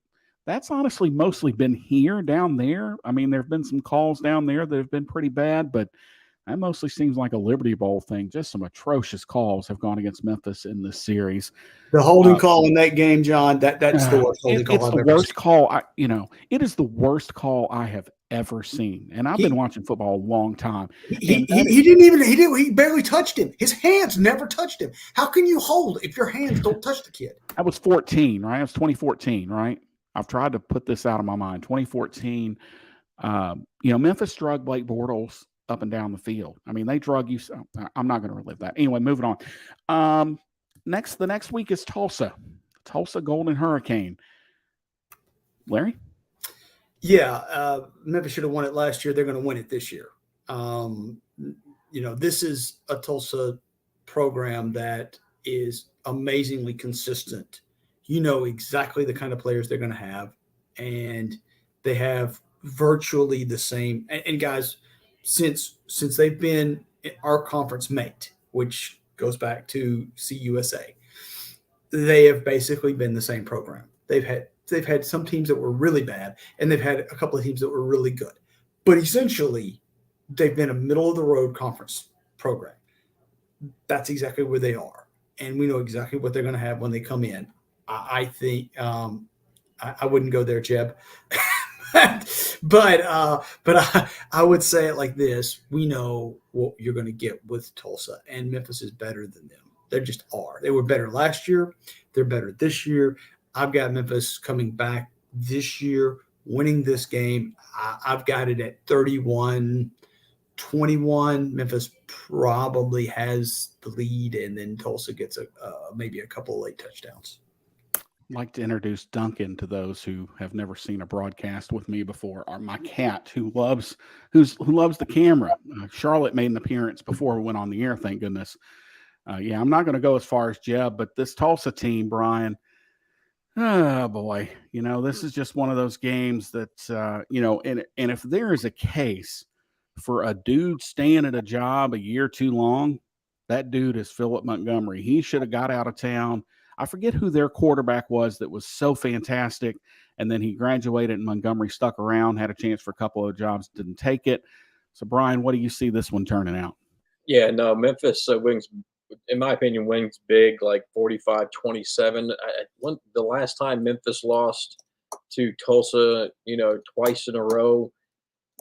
that's honestly mostly been here. Down there, I mean, there have been some calls down there that have been pretty bad, but that mostly seems like a Liberty Bowl thing. Just some atrocious calls have gone against Memphis in this series. The holding call in that game, John, that's the worst holding call It's the worst call. It is the worst call I have ever seen. And I've been watching football a long time. He barely touched him. His hands never touched him. How can you hold if your hands don't touch the kid? That was 14, right? It was 2014, right? I've tried to put this out of my mind. 2014, Memphis drug Blake Bortles up and down the field. I mean, they drug you. I'm not going to relive that. Anyway, moving on. The next week is Tulsa Golden Hurricane. Larry? Yeah, Memphis should have won it last year. They're going to win it this year. This is a Tulsa program that is amazingly consistent. You know exactly the kind of players they're going to have, and they have virtually the same. And guys, since they've been our conference mate, which goes back to CUSA, they have basically been the same program. They've had some teams that were really bad, and they've had a couple of teams that were really good. But essentially, they've been a middle-of-the-road conference program. That's exactly where they are. And we know exactly what they're going to have when they come in. I think I wouldn't go there, Jeb. but I would say it like this. We know what you're going to get with Tulsa, and Memphis is better than them. They just are. They were better last year. They're better this year. I've got Memphis coming back this year, winning this game. I've got it at 31-21. Memphis probably has the lead, and then Tulsa gets maybe a couple of late touchdowns. I'd like to introduce Duncan to those who have never seen a broadcast with me before. My cat, who loves the camera. Charlotte made an appearance before we went on the air, thank goodness. I'm not going to go as far as Jeb, but this Tulsa team, Bryan, oh boy, this is just one of those games that, and if there is a case for a dude staying at a job a year too long, that dude is Philip Montgomery. He should have got out of town. I forget who their quarterback was that was so fantastic, and then he graduated and Montgomery stuck around, had a chance for a couple of jobs, didn't take it. So, Bryan, what do you see this one turning out? Yeah, no, Memphis wins, in my opinion, wins big, like 45-27. The last time Memphis lost to Tulsa, twice in a row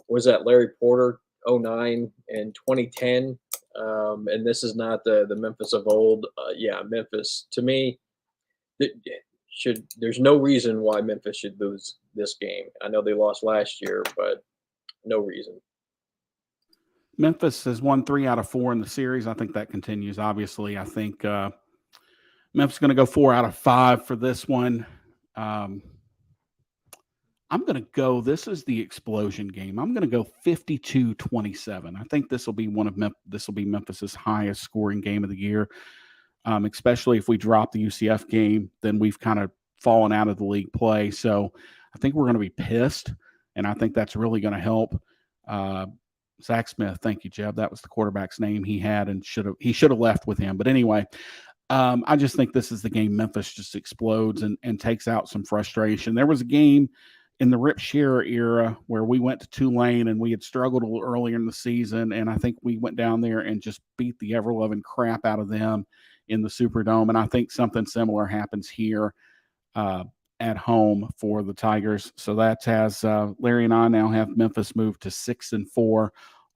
was at Larry Porter, 2009 and 2010. And this is not the Memphis of old. Memphis, to me, there's no reason why Memphis should lose this game. I know they lost last year, but no reason. Memphis has won 3 out of 4 in the series. I think that continues. Obviously, I think Memphis is going to go 4 out of 5 for this one. I'm going to go. This is the explosion game. I'm going to go 52-27. I think this will be Memphis's highest scoring game of the year. Especially if we drop the UCF game, then we've kind of fallen out of the league play. So I think we're going to be pissed, and I think that's really going to help. Zach Smith, thank you, Jeb. That was the quarterback's name he had, and should have left with him. But anyway, I just think this is the game Memphis just explodes and takes out some frustration. There was a game in the Rip Shearer era where we went to Tulane and we had struggled a little earlier in the season, and I think we went down there and just beat the ever-loving crap out of them in the Superdome. And I think something similar happens here at home for the Tigers. So that has Larry and I now have Memphis moved to 6-4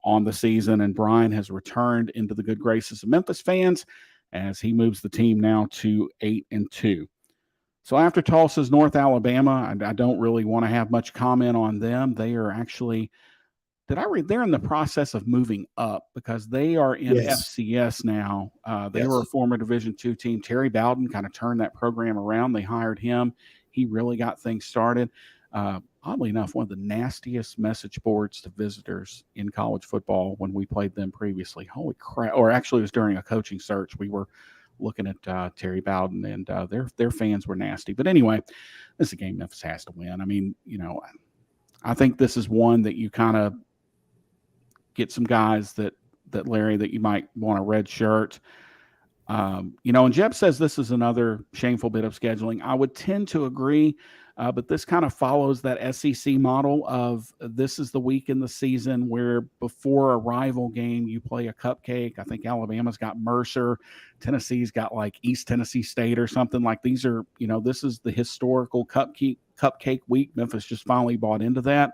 on the season, and Bryan has returned into the good graces of Memphis fans as he moves the team now to 8-2. So after Tulsa's North Alabama, I don't really want to have much comment on them. They are actually they're in the process of moving up because they are in FCS now. They were a former Division II team. Terry Bowden kind of turned that program around. They hired him. He really got things started. Oddly enough, one of the nastiest message boards to visitors in college football when we played them previously. Holy crap. Or actually, it was during a coaching search. We were looking at Terry Bowden, and their fans were nasty. But anyway, this is a game Memphis has to win. I mean, I think this is one that you kind of get some guys that Larry, that you might want a red shirt. And Jeb says this is another shameful bit of scheduling. I would tend to agree, but this kind of follows that SEC model of this is the week in the season where before a rival game you play a cupcake. I think Alabama's got Mercer, Tennessee's got like East Tennessee State or something. Like these are, this is the historical cupcake week. Memphis just finally bought into that.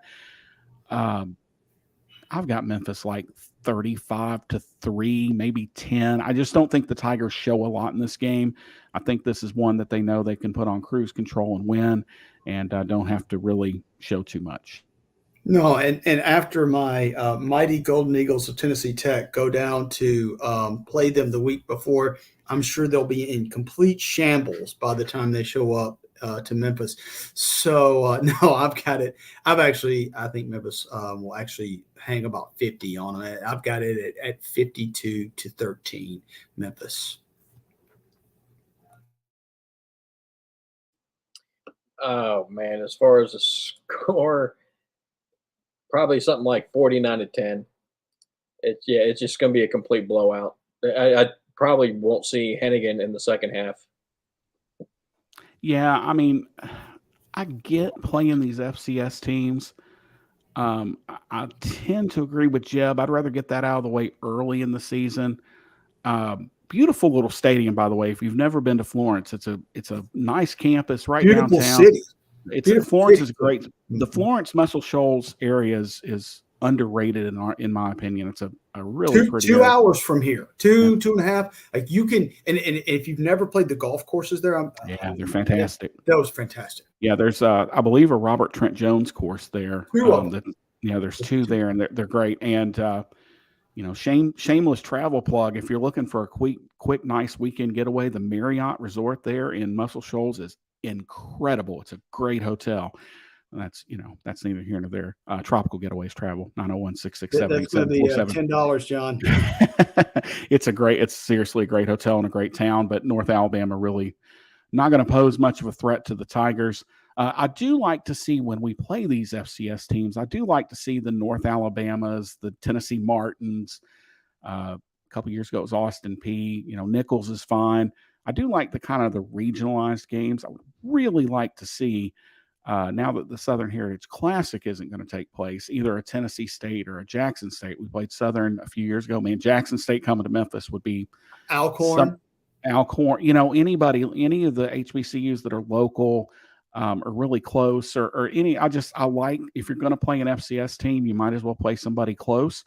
I've got Memphis like 35-3, maybe 10. I just don't think the Tigers show a lot in this game. I think this is one that they know they can put on cruise control and win, and don't have to really show too much. No, and after my mighty Golden Eagles of Tennessee Tech go down to play them the week before, I'm sure they'll be in complete shambles by the time they show up to Memphis. So no, I've got it. I think Memphis will actually hang about 50 on it. I've got it at 52-13 Memphis. Oh man, as far as the score, probably something like 49-10. It's just going to be a complete blowout. I probably won't see Hennigan in the second half. Yeah, I mean, I get playing these FCS teams. I tend to agree with Jeb. I'd rather get that out of the way early in the season. Beautiful little stadium, by the way. If you've never been to Florence, it's a nice campus right Beautiful downtown. City. Florence is great. The Florence Muscle Shoals area is underrated in my opinion. It's a really pretty 2 hours from here, 2.5. Like you can, and if you've never played the golf courses there, they're fantastic. That was fantastic. Yeah, there's I believe a Robert Trent Jones course there. There's two there, and they're great. And shameless travel plug. If you're looking for a quick, nice weekend getaway, the Marriott Resort there in Muscle Shoals is incredible. It's a great hotel. And that's neither here nor there. Tropical Getaways Travel, 901-667-8747. That's going to be $10, John. It's seriously a great hotel and a great town, but North Alabama really not going to pose much of a threat to the Tigers. I do like to see when we play these FCS teams, I do like to see the North Alabamas, the Tennessee Martins. A couple years ago, it was Austin P. Nichols is fine. I do like the kind of the regionalized games. I would really like to see, now that the Southern Heritage Classic isn't going to take place, either a Tennessee State or a Jackson State. We played Southern a few years ago. Man, Jackson State coming to Memphis would be Alcorn. Anybody, any of the HBCUs that are local or really close or any. I like, if you're going to play an FCS team, you might as well play somebody close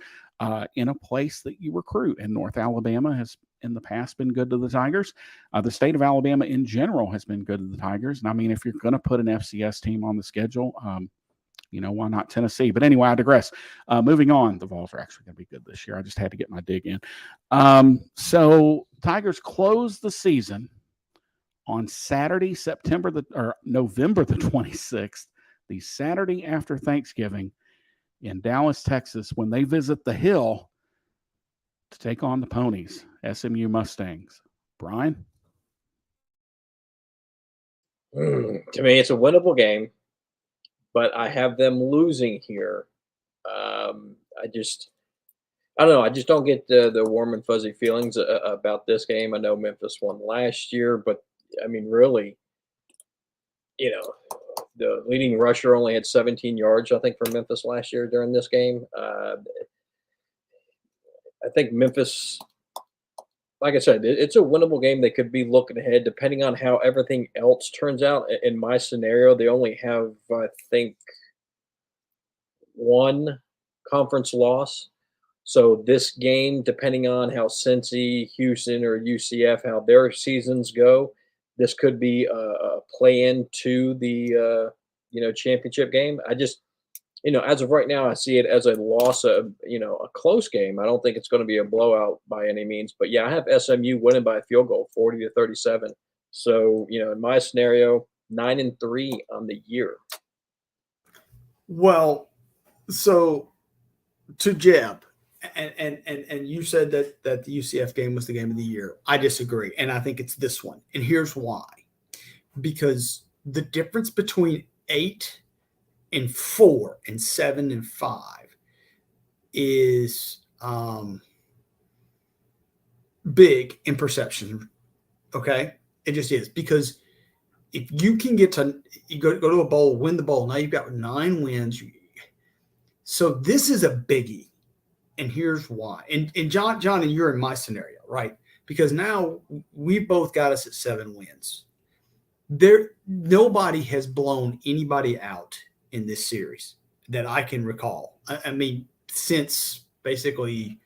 in a place that you recruit. And North Alabama has in the past been good to the Tigers. The state of Alabama in general has been good to the Tigers. And I mean, if you're going to put an FCS team on the schedule, why not Tennessee? But anyway, I digress. Moving on, the Vols are actually going to be good this year. I just had to get my dig in. So Tigers close the season on Saturday, November the 26th. the Saturday after Thanksgiving in Dallas, Texas, when they visit the Hill to take on the Ponies, SMU Mustangs. Bryan? To me, it's a winnable game, but I have them losing here. I don't know. I just don't get the warm and fuzzy feelings about this game. I know Memphis won last year, but I mean, really, the leading rusher only had 17 yards, I think, for Memphis last year during this game. I think Memphis, like I said, it's a winnable game. They could be looking ahead depending on how everything else turns out. In my scenario, they only have, I think, one conference loss. So this game, depending on how Cincy, Houston, or UCF, how their seasons go, this could be a play into the championship game. I just, as of right now, I see it as a loss of a close game. I don't think it's going to be a blowout by any means. But yeah, I have SMU winning by a field goal, 40-37. So in my scenario, 9-3 on the year. Well, so to Jeb, and you said that the UCF game was the game of the year. I disagree, and I think it's this one. And here's why: because the difference between 8-4 and 7-5 is big in perception. Okay, it just is, because if you can get to go to a bowl, win the bowl, now you've got 9 wins. So this is a biggie. And here's why. And John, and you're in my scenario, right? Because now we both got us at 7 wins. Nobody has blown anybody out in this series that I can recall. I mean, since basically,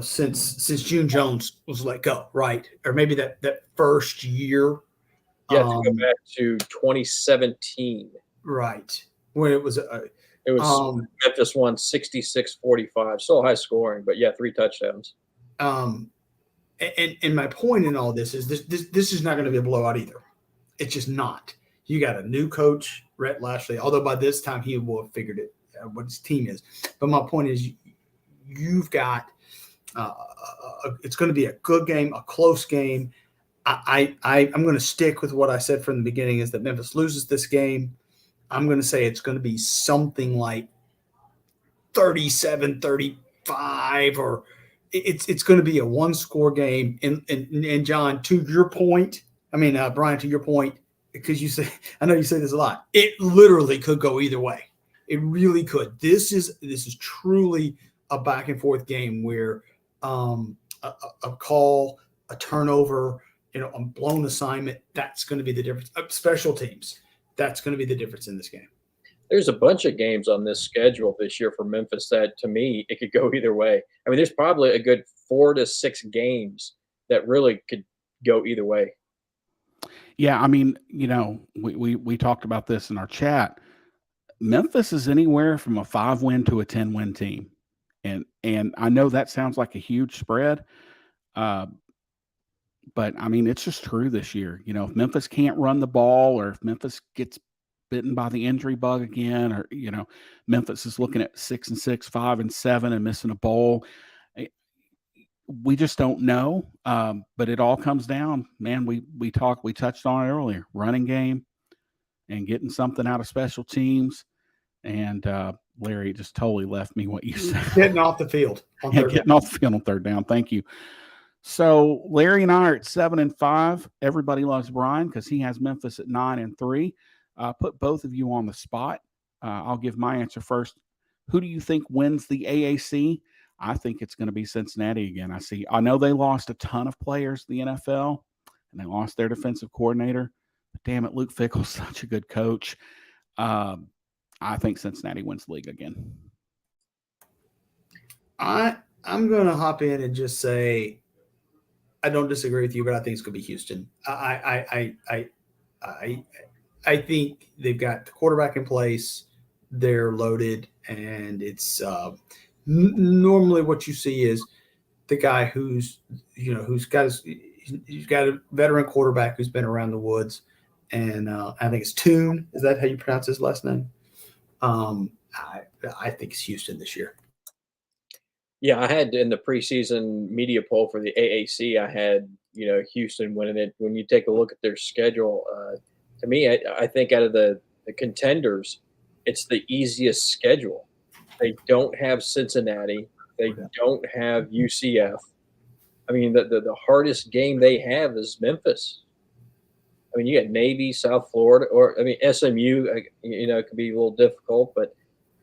since June Jones was let go, right? Or maybe that first year. Yeah, to go back to 2017. Right. When it was Memphis won 66-45, still high scoring, but yeah, 3 touchdowns. And my point in all this is this is not going to be a blowout either. It's just not. You got a new coach, Rhett Lashley, although by this time he will have figured it what his team is. But my point is, you've got it's going to be a good game, a close game. I'm going to stick with what I said from the beginning, is that Memphis loses this game. I'm going to say it's going to be something like 37-35, or it's going to be a 1-score game. And John, to your point, Bryan, to your point, because I know you say this a lot, it literally could go either way. It really could. This is truly a back and forth game where a call, a turnover, a blown assignment, that's going to be the difference. Special teams, that's going to be the difference in this game. There's a bunch of games on this schedule this year for Memphis that, to me, it could go either way. I mean, there's probably a good 4 to 6 games that really could go either way. Yeah, I mean, we talked about this in our chat. Memphis is anywhere from a 5-win to a 10-win team. And I know that sounds like a huge spread, but I mean, it's just true this year. If Memphis can't run the ball, or if Memphis gets bitten by the injury bug again, or Memphis is looking at 6-6, 5-7, and missing a bowl, we just don't know. But it all comes down, man. We touched on it earlier: running game and getting something out of special teams. And Larry just totally left me what you said. Getting off the field. Getting off the field on 3rd down. Thank you. So Larry and I are at 7-5. Everybody loves Bryan because he has Memphis at 9-3. Put both of you on the spot. I'll give my answer first. Who do you think wins the AAC? I think it's going to be Cincinnati again. I know they lost a ton of players to the NFL, and they lost their defensive coordinator. But damn it, Luke Fickell's such a good coach. I think Cincinnati wins the league again. I'm going to hop in and just say I don't disagree with you, but I think it's going to be Houston. I think they've got the quarterback in place. They're loaded, and it's normally what you see is the guy who's got a veteran quarterback who's been around the woods. and I think it's Toon. Is that how you pronounce his last name? I think it's Houston this year. Yeah, I had in the preseason media poll for the AAC, I had, Houston winning it. When you take a look at their schedule, to me, I think out of the contenders, it's the easiest schedule. They don't have Cincinnati. They don't have UCF. I mean, the hardest game they have is Memphis. I mean, you got Navy, South Florida, or SMU. It could be a little difficult, but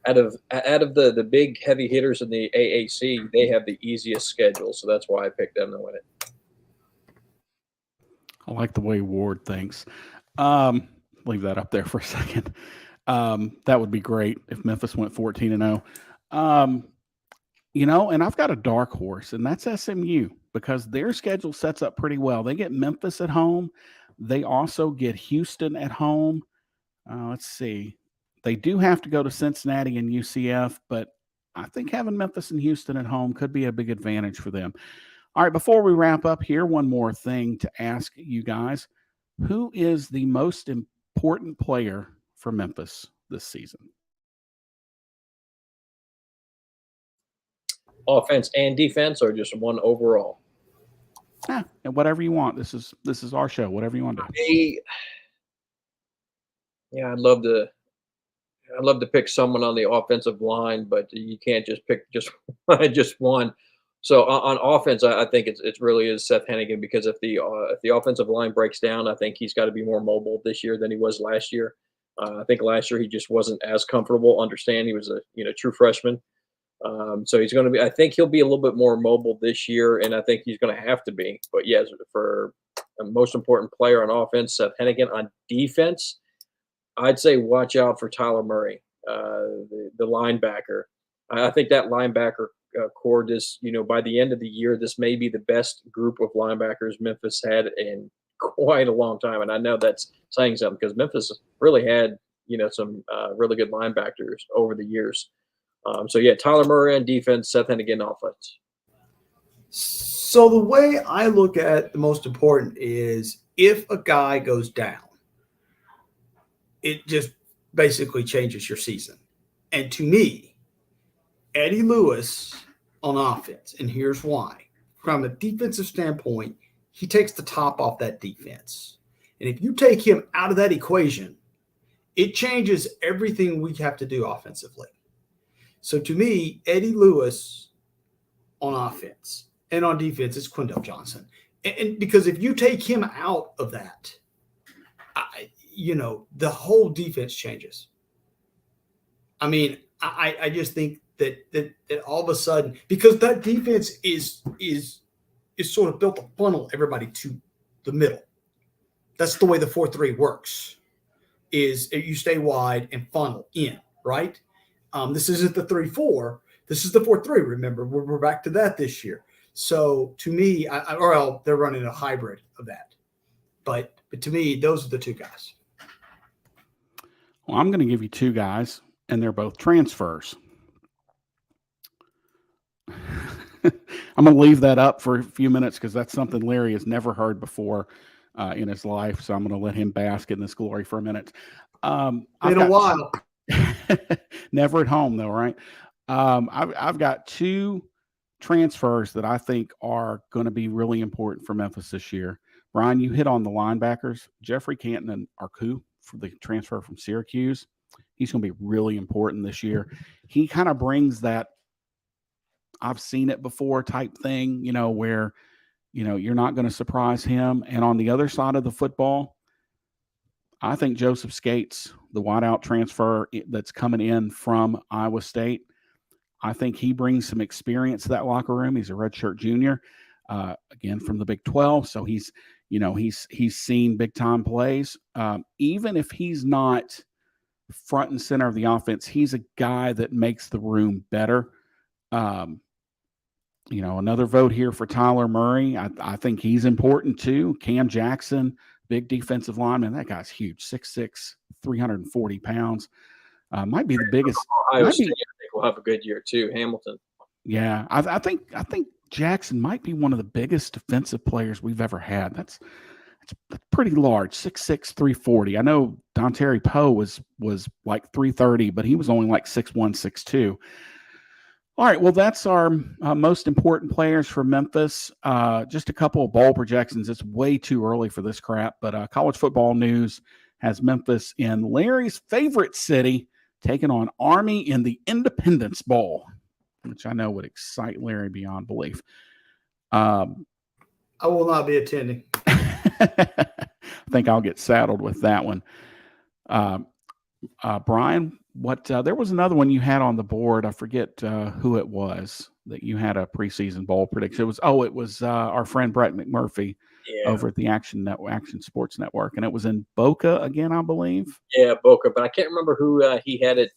out of the big heavy hitters in the AAC, they have the easiest schedule, so that's why I picked them to win it. I like the way Ward thinks. Leave that up there for a second. That would be great if Memphis went 14-0. And I've got a dark horse, and that's SMU, because their schedule sets up pretty well. They get Memphis at home. They also get Houston at home. Let's see. They do have to go to Cincinnati and UCF, but I think having Memphis and Houston at home could be a big advantage for them. All right, before we wrap up here, one more thing to ask you guys. Who is the most important player for Memphis this season? Offense and defense, or just one overall? And whatever you want. This is our show. Whatever you want to do. I'd love to pick someone on the offensive line, but you can't just pick just one. So on offense, I think it really is Seth Hennigan, because if the offensive line breaks down, I think he's got to be more mobile this year than he was last year. I think last year he just wasn't as comfortable. Understand he was a true freshman. So he's going to be. I think he'll be a little bit more mobile this year, and I think he's going to have to be. But yes, for the most important player on offense, Seth Hennigan. On defense, I'd say watch out for Tyler Murray, the linebacker. I think that linebacker core, by the end of the year, this may be the best group of linebackers Memphis had in quite a long time. And I know that's saying something, because Memphis really had, some really good linebackers over the years. Tyler Murray on defense, Seth Hennigan offense. So the way I look at the most important is, if a guy goes down, it just basically changes your season. And to me, Eddie Lewis on offense, and here's why. From a defensive standpoint, he takes the top off that defense. And if you take him out of that equation, it changes everything we have to do offensively. So to me, Eddie Lewis on offense, and on defense, it's Quindell Johnson. And because if you take him out of that, the whole defense changes. I mean, I just think that all of a sudden, because that defense is sort of built to funnel everybody to the middle. That's the way the 4-3 works, is you stay wide and funnel in, right? This isn't the 3-4. This is the 4-3. Remember, we're back to that this year. So to me, they're running a hybrid of that. But to me, those are the two guys. Well, I'm going to give you two guys, and they're both transfers. I'm going to leave that up for a few minutes, because that's something Larry has never heard before in his life. So I'm going to let him bask in this glory for a minute. Been a while. Never at home, though, right? I've got two transfers that I think are going to be really important for Memphis this year. Bryan, you hit on the linebackers. Jeffrey Canton and Arku, for the transfer from Syracuse. He's going to be really important this year. He kind of brings that I've seen it before type thing, where, you're not going to surprise him. And on the other side of the football, I think Joseph Skates, the wideout transfer that's coming in from Iowa State, I think he brings some experience to that locker room. He's a redshirt junior, again, from the Big 12. So he's seen big time plays. Even if he's not front and center of the offense, he's a guy that makes the room better. Another vote here for Tyler Murray. I think he's important too. Cam Jackson, big defensive lineman. That guy's huge, 6'6", 340 pounds. Might be the biggest. Ohio State, I think, will have a good year too. Hamilton. Yeah, I think Jackson might be one of the biggest defensive players we've ever had. It's pretty large, 6'6", 340. I know Dontari Poe was like 330, but he was only like 6'1", 6'2". All right, well, that's our most important players for Memphis. Just a couple of bowl projections. It's way too early for this crap, but college football news has Memphis in Larry's favorite city taking on Army in the Independence Bowl, which I know would excite Larry beyond belief. I will not be attending. I think I'll get saddled with that one. Bryan, what there was another one you had on the board. I forget who it was that you had a preseason bowl prediction. It was our friend Brett McMurphy over at the Action Sports Network, and it was in Boca again, I believe. Yeah, Boca, but I can't remember who he had it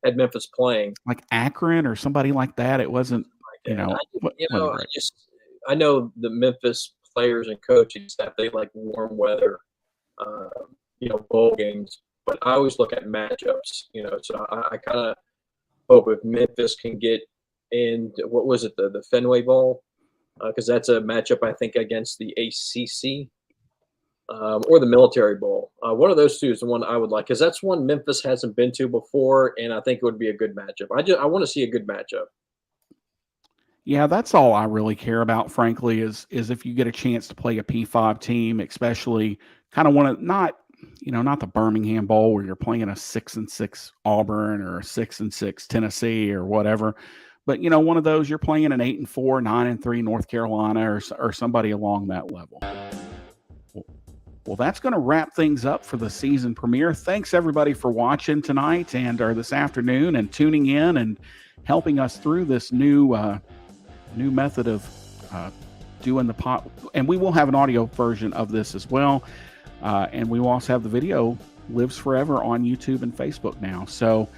at Memphis playing. Like Akron or somebody like that. It wasn't, I know the Memphis players and coaching staff, they like warm weather, bowl games. But I always look at matchups, so I kind of hope if Memphis can get in, what was it, the Fenway Bowl? Because that's a matchup, I think, against the ACC or the Military Bowl. One of those two is the one I would like, because that's one Memphis hasn't been to before, and I think it would be a good matchup. I want to see a good matchup. Yeah, that's all I really care about, frankly, is if you get a chance to play a P5 team, especially kind of want to not the Birmingham Bowl where you're playing a 6-6 Auburn or a 6-6 Tennessee or whatever, but one of those you're playing an 8-4, 9-3 North Carolina or somebody along that level. Well, that's going to wrap things up for the season premiere. Thanks everybody for watching tonight or this afternoon and tuning in and helping us through this new method of doing the pot. And we will have an audio version of this as well. And we will also have the video lives forever on YouTube and Facebook now. So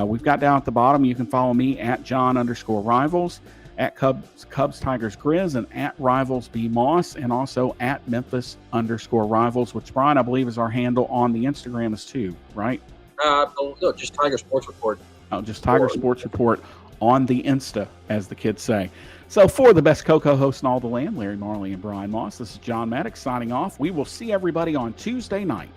we've got down at the bottom, you can follow me at John_Rivals, at Cubs Tigers Grizz, and at Rivals B Moss, and also at Memphis_Rivals, which Bryan, I believe, is our handle on the Instagram as too, right? No, just Tiger Sports Report. Oh, just Tiger Sports Report on the Insta, as the kids say. So for the best Cocoa hosts in all the land, Larry Marley and Bryan Moss, this is John Maddox signing off. We will see everybody on Tuesday night.